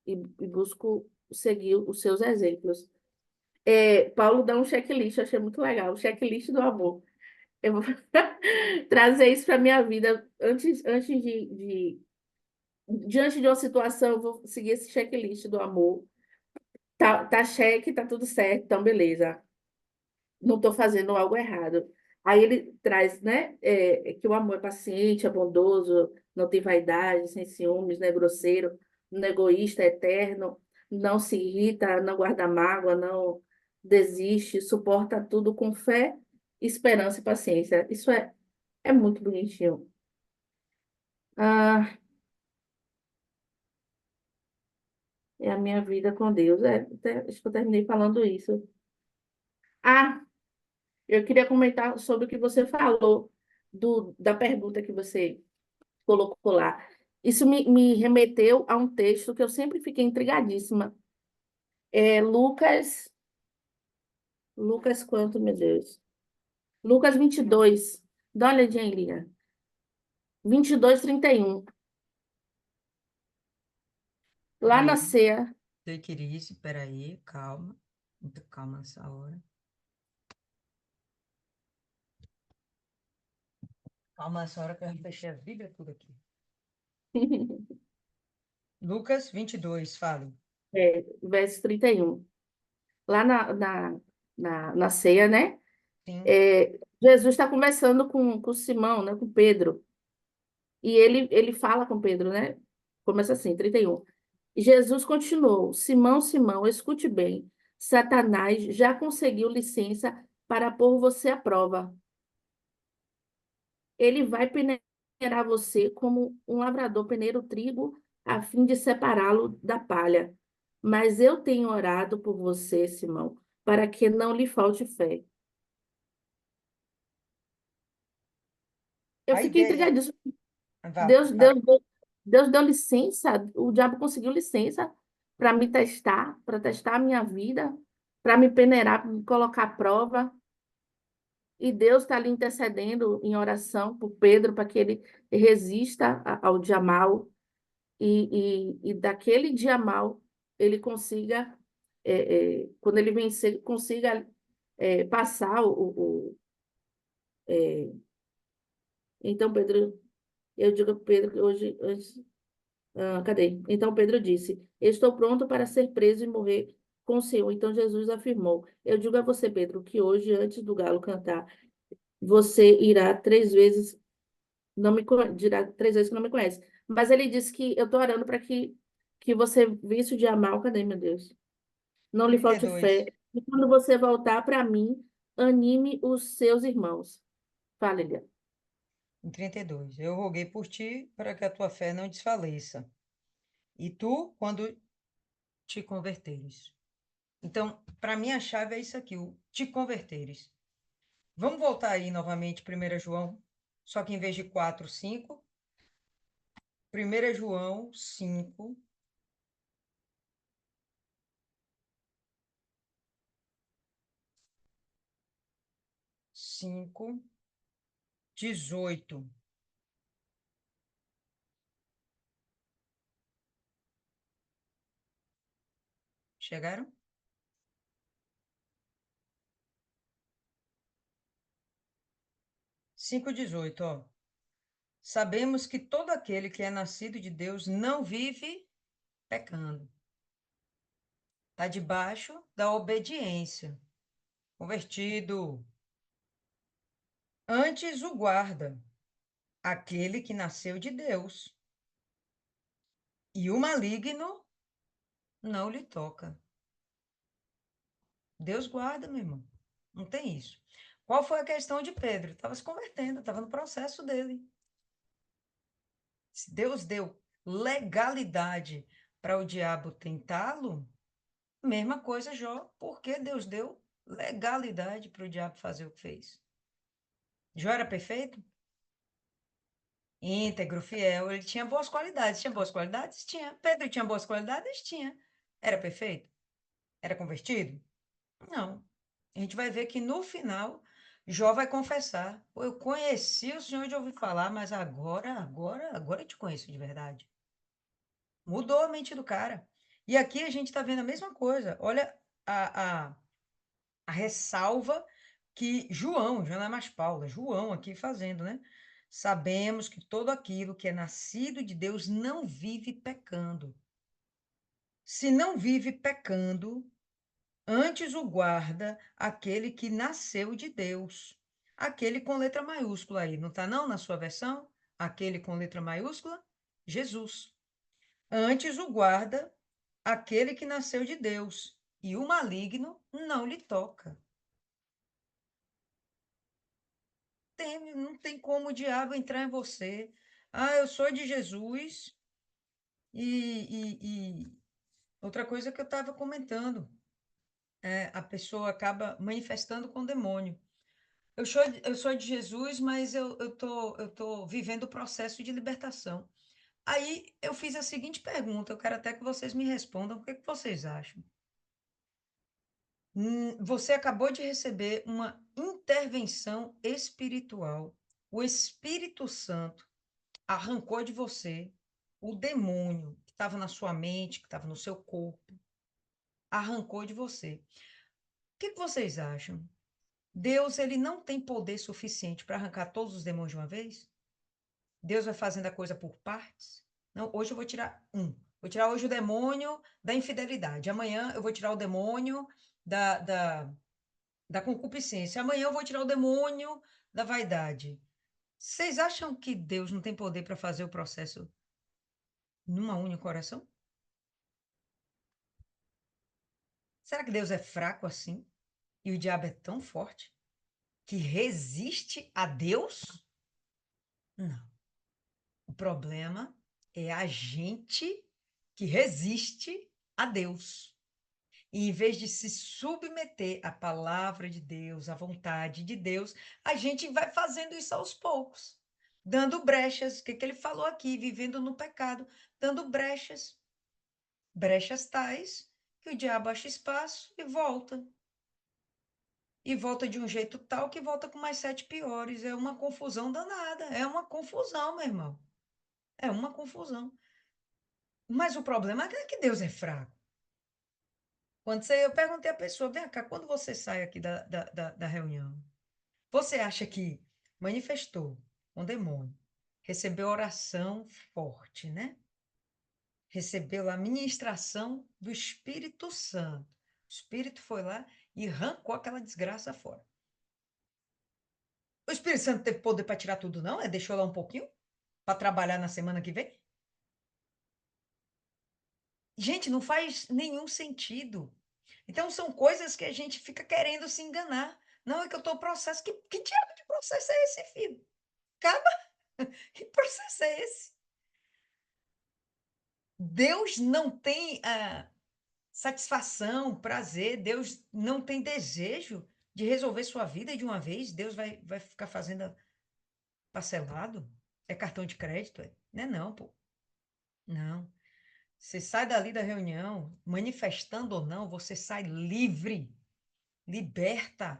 Speaker 5: e busco seguir os seus exemplos. Paulo dá um checklist, eu achei muito legal, o checklist do amor. Eu vou trazer isso para a minha vida diante de uma situação, eu vou seguir esse checklist do amor. Tá cheque, tá tudo certo, então beleza. Não estou fazendo algo errado. Aí ele traz, né, que o amor é paciente, é bondoso, não tem vaidade, sem ciúmes, não é grosseiro, não é egoísta, é eterno, não se irrita, não guarda mágoa, não desiste, suporta tudo com fé, esperança e paciência. Isso é muito bonitinho. Ah, é a minha vida com Deus. Acho que eu terminei falando isso. Ah, eu queria comentar sobre o que você falou, da pergunta que você colocou lá. Isso me remeteu a um texto que eu sempre fiquei intrigadíssima. Lucas quanto, meu Deus? Lucas 22. Dá uma olhadinha aí, Lia. 22, 31. Lá na
Speaker 1: Peraí,
Speaker 5: ceia.
Speaker 1: take it easy, peraí, calma. Muita calma nessa hora. Calma nessa hora que eu fechei a Bíblia tudo aqui. Lucas 22, fale.
Speaker 5: Verso 31. Lá na ceia, né?
Speaker 1: Sim.
Speaker 5: Jesus está conversando com Simão, né? Com Pedro. E ele fala com Pedro, né? Começa assim, 31. E Jesus continuou: Simão, Simão, escute bem. Satanás já conseguiu licença para pôr você à prova. Ele vai peneirar você como um lavrador peneira o trigo a fim de separá-lo da palha. Mas eu tenho orado por você, Simão, para que não lhe falte fé. Eu
Speaker 1: A
Speaker 5: fiquei
Speaker 1: ideia.
Speaker 5: intrigadíssima.
Speaker 1: Vá,
Speaker 5: Deus,
Speaker 1: vá.
Speaker 5: Deus, Deus deu licença, o diabo conseguiu licença para me testar, para testar a minha vida, para me peneirar, para me colocar à prova. E Deus está ali intercedendo em oração por Pedro para que ele resista ao dia mau e daquele dia mau ele consiga, quando ele vencer, consiga passar é, então Pedro, eu digo a Pedro que hoje. Cadê? Então Pedro disse: Estou pronto para ser preso e morrer com o Senhor. Então Jesus afirmou: Eu digo a você, Pedro, que hoje, antes do galo cantar, você irá 3 vezes, dirá 3 vezes que não me conhece. Mas ele disse que eu estou orando para que você, vício de amar, cadê, meu Deus? Não lhe falte
Speaker 1: 32.
Speaker 5: fé. E quando você voltar para mim, anime os seus irmãos. Fale, Lia.
Speaker 1: Em 32. Eu roguei por ti para que a tua fé não desfaleça. E tu, quando te converteres. Então, para mim, a chave é isso aqui, o te converteres. Vamos voltar aí novamente, 1 João, só que em vez de 4, 5. 1 João 5. Cinco, 18. Chegaram? 5:18, ó. Sabemos que todo aquele que é nascido de Deus não vive pecando. Está debaixo da obediência. Convertido. Antes o guarda, aquele que nasceu de Deus. E o maligno não lhe toca. Deus guarda, meu irmão. Não tem isso. Qual foi a questão de Pedro? Estava se convertendo, estava no processo dele. Se Deus deu legalidade para o diabo tentá-lo, mesma coisa, Jó, porque Deus deu legalidade para o diabo fazer o que fez. Jó era perfeito? Íntegro, fiel, ele tinha boas qualidades. Tinha boas qualidades? Tinha. Pedro tinha boas qualidades? Tinha. Era perfeito? Era convertido? Não. A gente vai ver que no final, Jó vai confessar: "Pô, eu conheci o Senhor de ouvir falar, mas agora eu te conheço de verdade." Mudou a mente do cara. E aqui a gente está vendo a mesma coisa. Olha a ressalva que João, já não é mais Paulo, é João aqui fazendo, né? Sabemos que todo aquilo que é nascido de Deus não vive pecando. Se não vive pecando, antes o guarda aquele que nasceu de Deus. Aquele com letra maiúscula aí, não está não na sua versão? Aquele com letra maiúscula? Jesus. Antes o guarda aquele que nasceu de Deus, e o maligno não lhe toca. Não tem como o diabo entrar em você. Ah, eu sou de Jesus. E outra coisa que eu estava comentando, a pessoa acaba manifestando com o demônio. Eu sou de Jesus, mas eu tô vivendo o processo de libertação. Aí eu fiz a seguinte pergunta, eu quero até que vocês me respondam, o que que vocês acham? Você acabou de receber uma intervenção espiritual. O Espírito Santo arrancou de você o demônio que estava na sua mente, que estava no seu corpo, arrancou de você. O que vocês acham? Deus, ele não tem poder suficiente para arrancar todos os demônios de uma vez? Deus vai fazendo a coisa por partes? Não, hoje eu vou tirar um. Vou tirar hoje o demônio da infidelidade. Amanhã eu vou tirar o demônio da concupiscência. Amanhã eu vou tirar o demônio da vaidade. Vocês acham que Deus não tem poder para fazer o processo numa única oração? Será que Deus é fraco assim? E o diabo é tão forte que resiste a Deus? Não. O problema é a gente que resiste a Deus. E em vez de se submeter à palavra de Deus, à vontade de Deus, a gente vai fazendo isso aos poucos, dando brechas. O que ele falou aqui? Vivendo no pecado, dando brechas. Brechas tais que o diabo acha espaço e volta. E volta de um jeito tal que volta com mais 7 piores. É uma confusão danada. É uma confusão, meu irmão. É uma confusão. Mas o problema é que Deus é fraco. Eu perguntei à pessoa, vem cá, quando você sai aqui da reunião, você acha que manifestou um demônio, recebeu oração forte, né? Recebeu a ministração do Espírito Santo. O Espírito foi lá e arrancou aquela desgraça fora. O Espírito Santo teve poder para tirar tudo, não? Deixou lá um pouquinho para trabalhar na semana que vem? Gente, não faz nenhum sentido. Então, são coisas que a gente fica querendo se enganar. Não, é que eu estou processo. Que diabo de processo é esse, filho? Acaba. Que processo é esse? Deus não tem satisfação, prazer. Deus não tem desejo de resolver sua vida de uma vez. Deus vai ficar fazendo parcelado? É cartão de crédito? É? Não é não, pô. Não. Você sai dali da reunião, manifestando ou não, você sai livre, liberta.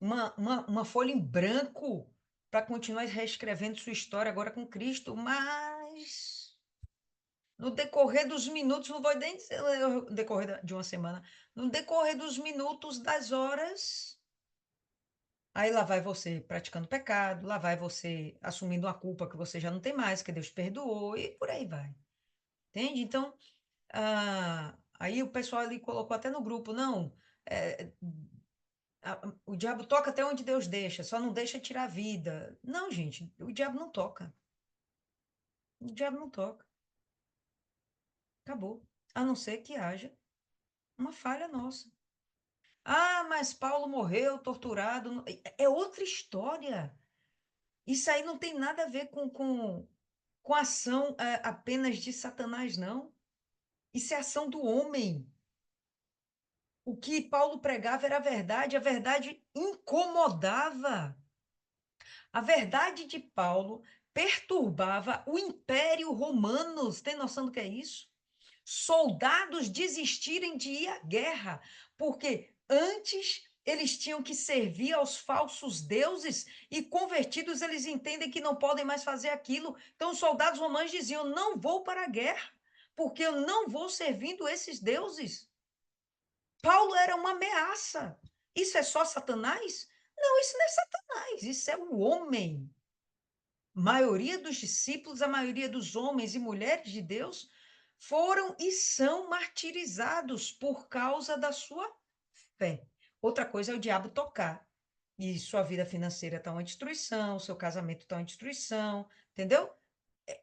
Speaker 1: Uma folha em branco para continuar reescrevendo sua história agora com Cristo, mas no decorrer dos minutos, não vou nem dizer no decorrer de uma semana, no decorrer dos minutos, das horas, aí lá vai você praticando pecado, lá vai você assumindo uma culpa que você já não tem mais, que Deus perdoou, e por aí vai. Entende? Então, aí o pessoal ali colocou até no grupo, não, é, o diabo toca até onde Deus deixa, só não deixa tirar a vida. Não, gente, o diabo não toca. O diabo não toca. Acabou. A não ser que haja uma falha nossa. Ah, mas Paulo morreu torturado. É outra história. Isso aí não tem nada a ver com a ação apenas de Satanás, não. Isso é ação do homem. O que Paulo pregava era a verdade incomodava. A verdade de Paulo perturbava o Império Romano. Você tem noção do que é isso? Soldados desistirem de ir à guerra, porque antes eles tinham que servir aos falsos deuses e convertidos eles entendem que não podem mais fazer aquilo. Então os soldados romanos diziam: "Não vou para a guerra, porque eu não vou servindo esses deuses". Paulo era uma ameaça. Isso é só Satanás? Não, isso não é Satanás, isso é o homem. Maioria dos discípulos, a maioria dos homens e mulheres de Deus foram e são martirizados por causa da sua fé. Outra coisa é o diabo tocar. E sua vida financeira está uma destruição, seu casamento está uma destruição, entendeu?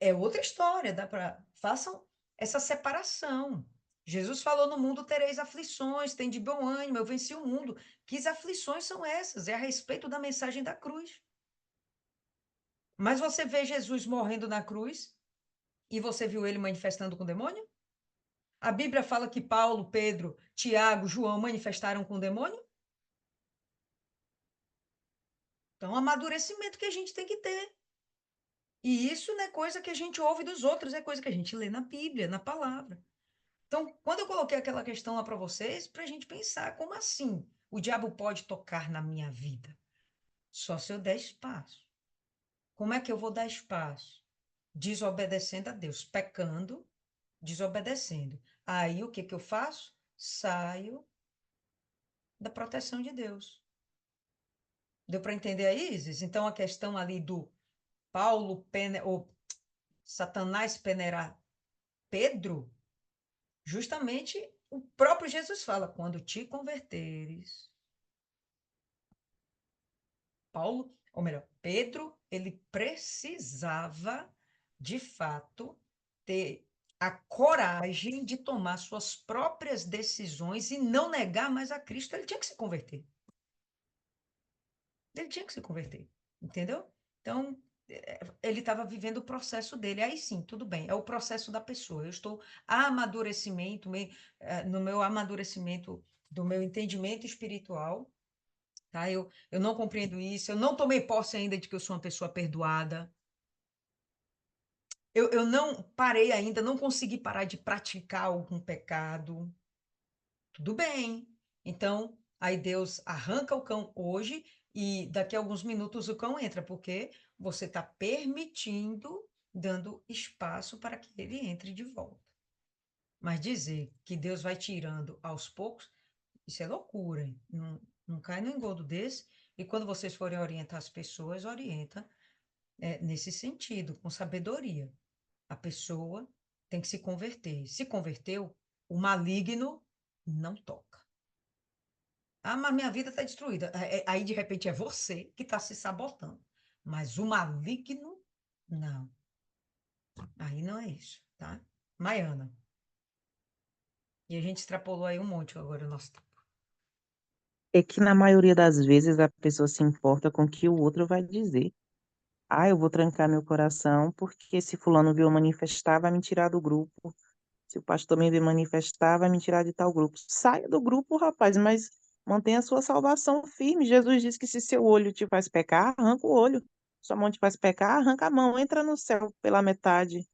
Speaker 1: É outra história, dá para façam essa separação. Jesus falou: no mundo tereis aflições, tem de bom ânimo, eu venci o mundo. Que aflições são essas? É a respeito da mensagem da cruz. Mas você vê Jesus morrendo na cruz e você viu ele manifestando com o demônio? A Bíblia fala que Paulo, Pedro, Tiago, João manifestaram com o demônio? Então, amadurecimento que a gente tem que ter. E isso não é coisa que a gente ouve dos outros, é coisa que a gente lê na Bíblia, na palavra. Então, quando eu coloquei aquela questão lá para vocês, para a gente pensar, como assim o diabo pode tocar na minha vida? Só se eu der espaço. Como é que eu vou dar espaço? Desobedecendo a Deus, pecando, desobedecendo. Aí o que que eu faço? Saio da proteção de Deus. Deu para entender aí, Isis? Então a questão ali do ou Satanás peneirar Pedro, justamente o próprio Jesus fala: quando te converteres. Paulo, ou melhor, Pedro, ele precisava, de fato, ter a coragem de tomar suas próprias decisões e não negar mais a Cristo. Ele tinha que se converter. Ele tinha que se converter, entendeu? Então, ele estava vivendo o processo dele. Aí sim, tudo bem, é o processo da pessoa. Eu estou no meu amadurecimento do meu entendimento espiritual, tá? Eu não compreendo isso, eu não tomei posse ainda de que eu sou uma pessoa perdoada. Eu não parei ainda, não consegui parar de praticar algum pecado. Tudo bem. Então, aí Deus arranca o cão hoje e daqui a alguns minutos o cão entra, porque você está permitindo, dando espaço para que ele entre de volta. Mas dizer que Deus vai tirando aos poucos, isso é loucura, hein? Não, não cai no engodo desse. E quando vocês forem orientar as pessoas, orienta nesse sentido, com sabedoria. A pessoa tem que se converter. Se converteu, o maligno não toca. Ah, mas minha vida está destruída. Aí, de repente, é você que está se sabotando. Mas o maligno, não. Aí não é isso, tá? Maiana. E a gente extrapolou aí um monte agora o nosso tempo.
Speaker 2: É que na maioria das vezes a pessoa se importa com o que o outro vai dizer. Ah, eu vou trancar meu coração porque se fulano viu eu manifestar, vai me tirar do grupo. Se o pastor me vir manifestar, vai me tirar de tal grupo. Saia do grupo, rapaz, mas mantenha a sua salvação firme. Jesus disse que se seu olho te faz pecar, arranca o olho. Sua mão te faz pecar, arranca a mão. Entra no céu pela metade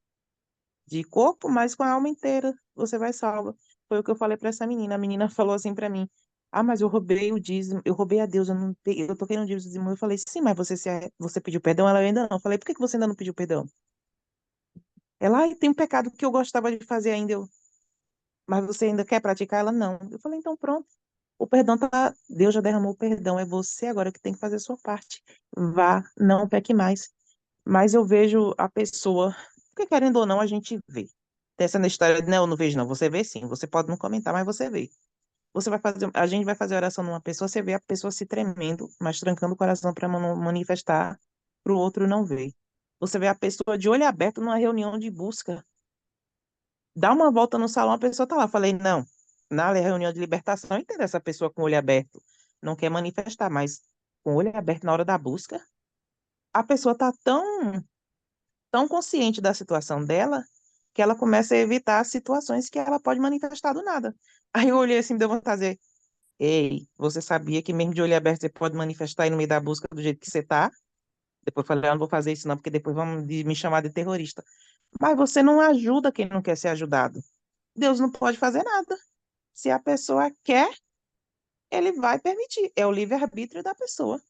Speaker 2: de corpo, mas com a alma inteira você vai salva. Foi o que eu falei para essa menina. A menina falou assim para mim: Ah, mas eu roubei o dízimo, eu roubei a Deus, eu não peguei, eu toquei no dízimo. Eu falei: Sim, mas você pediu perdão? Ela ainda não. Eu falei: Por que que você ainda não pediu perdão? Ela: Ai, tem um pecado que eu gostava de fazer ainda. Mas você ainda quer praticar? Ela não. Eu falei: Então pronto. O perdão tá, Deus já derramou o perdão, é você agora que tem que fazer a sua parte. Vá, não peque mais. Mas eu vejo a pessoa, porque querendo ou não, a gente vê. Tem essa história de, não, eu não vejo, não. Você vê sim. Você pode não comentar, mas você vê. A gente vai fazer oração numa pessoa, você vê a pessoa se tremendo, mas trancando o coração para manifestar, para o outro não ver. Você vê a pessoa de olho aberto numa reunião de busca. Dá uma volta no salão, a pessoa tá lá. Falei, não, na reunião de libertação, eu entendo essa pessoa com o olho aberto. Não quer manifestar, mas com o olho aberto na hora da busca, a pessoa tá tão consciente da situação dela que ela começa a evitar situações que ela pode manifestar do nada. Aí eu olhei assim, me deu vontade de dizer, ei, você sabia que mesmo de olho aberto você pode manifestar aí no meio da busca do jeito que você tá? Depois eu falei, eu não vou fazer isso não, porque depois vão me chamar de terrorista. Mas você não ajuda quem não quer ser ajudado. Deus não pode fazer nada. Se a pessoa quer, ele vai permitir. É o livre-arbítrio da pessoa.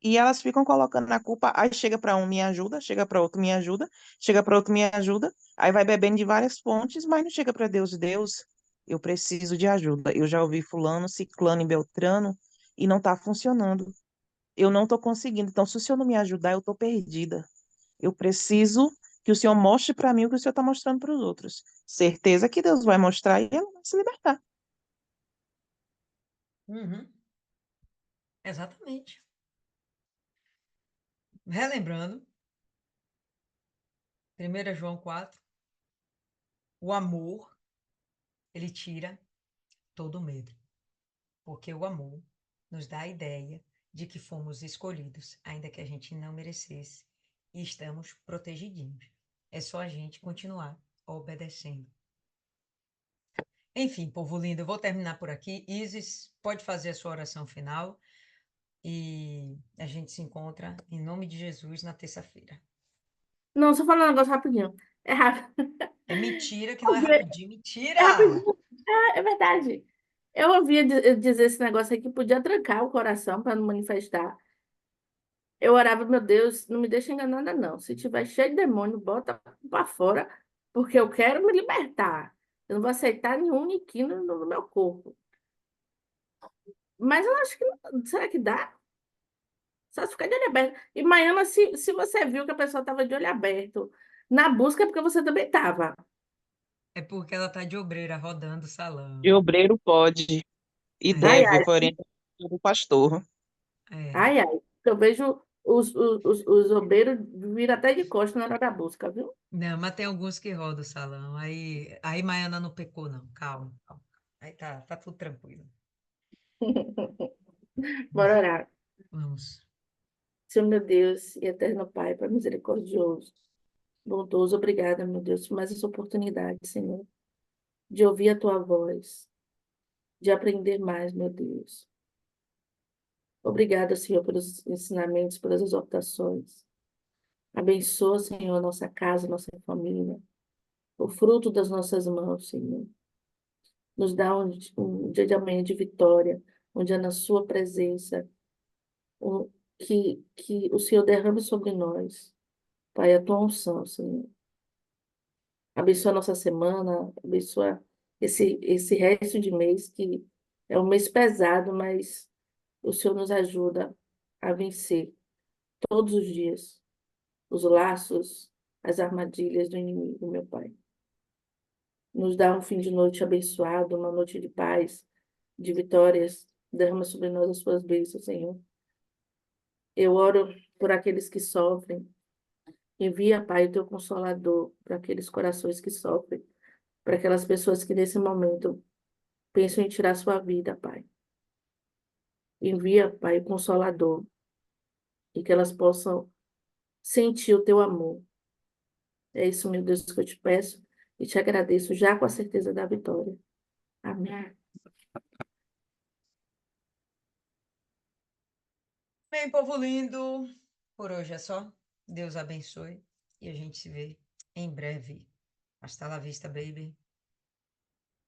Speaker 2: E elas ficam colocando na culpa, aí chega para um me ajuda, chega para outro me ajuda, chega para outro me ajuda, aí vai bebendo de várias fontes, mas não chega para Deus. Deus, eu preciso de ajuda. Eu já ouvi fulano, ciclano e beltrano e não está funcionando. Eu não estou conseguindo. Então, se o senhor não me ajudar, eu estou perdida. Eu preciso que o senhor mostre para mim o que o senhor está mostrando para os outros. Certeza que Deus vai mostrar e ela vai se libertar.
Speaker 1: Uhum, exatamente. Relembrando, 1 João 4, o amor, ele tira todo o medo. Porque o amor nos dá a ideia de que fomos escolhidos, ainda que a gente não merecesse, e estamos protegidinhos. É só a gente continuar obedecendo. Enfim, povo lindo, eu vou terminar por aqui. Isis, pode fazer a sua oração final e a gente se encontra, em nome de Jesus, na terça-feira.
Speaker 5: Não, só falar um negócio rapidinho. É rápido.
Speaker 1: É mentira que
Speaker 5: Eu
Speaker 1: não é
Speaker 5: vi-
Speaker 1: rapidinho.
Speaker 5: É
Speaker 1: Mentira!
Speaker 5: rapidinho. É verdade. Eu ouvia dizer esse negócio aí que podia trancar o coração para não manifestar. Eu orava, meu Deus, não me deixa enganada, não. Se tiver cheio de demônio, bota para fora, porque eu quero me libertar. Eu não vou aceitar nenhum niquino no meu corpo. Mas eu acho que será que dá? Só se ficar de olho aberto. E Maiana, se você viu que a pessoa estava de olho aberto na busca, é porque você também estava.
Speaker 1: É porque ela tá de obreira rodando o salão.
Speaker 2: E obreiro pode e
Speaker 1: É,
Speaker 5: Ai,
Speaker 2: deve,
Speaker 5: ai,
Speaker 2: por orientação do pastor.
Speaker 1: é.
Speaker 5: ai, ai. Eu vejo os obreiros vir até de costas na hora da busca, viu?
Speaker 1: Não, mas tem alguns que rodam o salão. Aí Maiana não pecou, não. Calma, calma. Aí tá tudo tranquilo.
Speaker 5: Bora orar.
Speaker 1: Vamos.
Speaker 5: Senhor, meu Deus e eterno Pai, Pai misericordioso, bondoso, obrigada, meu Deus, por mais essa oportunidade, Senhor, de ouvir a Tua voz, de aprender mais, meu Deus. Obrigada, Senhor, pelos ensinamentos, pelas exortações. Abençoa, Senhor, a nossa casa, a nossa família, o fruto das nossas mãos, Senhor. Nos dá um dia de amanhã de vitória, um dia na Sua presença, que o Senhor derrame sobre nós, Pai, a Tua unção, Senhor. Abençoa a nossa semana, abençoa esse resto de mês, que é um mês pesado, mas o Senhor nos ajuda a vencer todos os dias os laços, as armadilhas do inimigo, meu Pai. Nos dá um fim de noite abençoado, uma noite de paz, de vitórias. Derrama sobre nós as suas bênçãos, Senhor. Eu oro por aqueles que sofrem. Envia, Pai, o teu consolador para aqueles corações que sofrem, para aquelas pessoas que nesse momento pensam em tirar sua vida, Pai. Envia, Pai, o Consolador, e que elas possam sentir o teu amor. É isso, meu Deus, que eu te peço e te agradeço já com a certeza da vitória. Amém.
Speaker 1: Bem, povo lindo, por hoje é só. Deus abençoe e a gente se vê em breve. Hasta la vista, baby.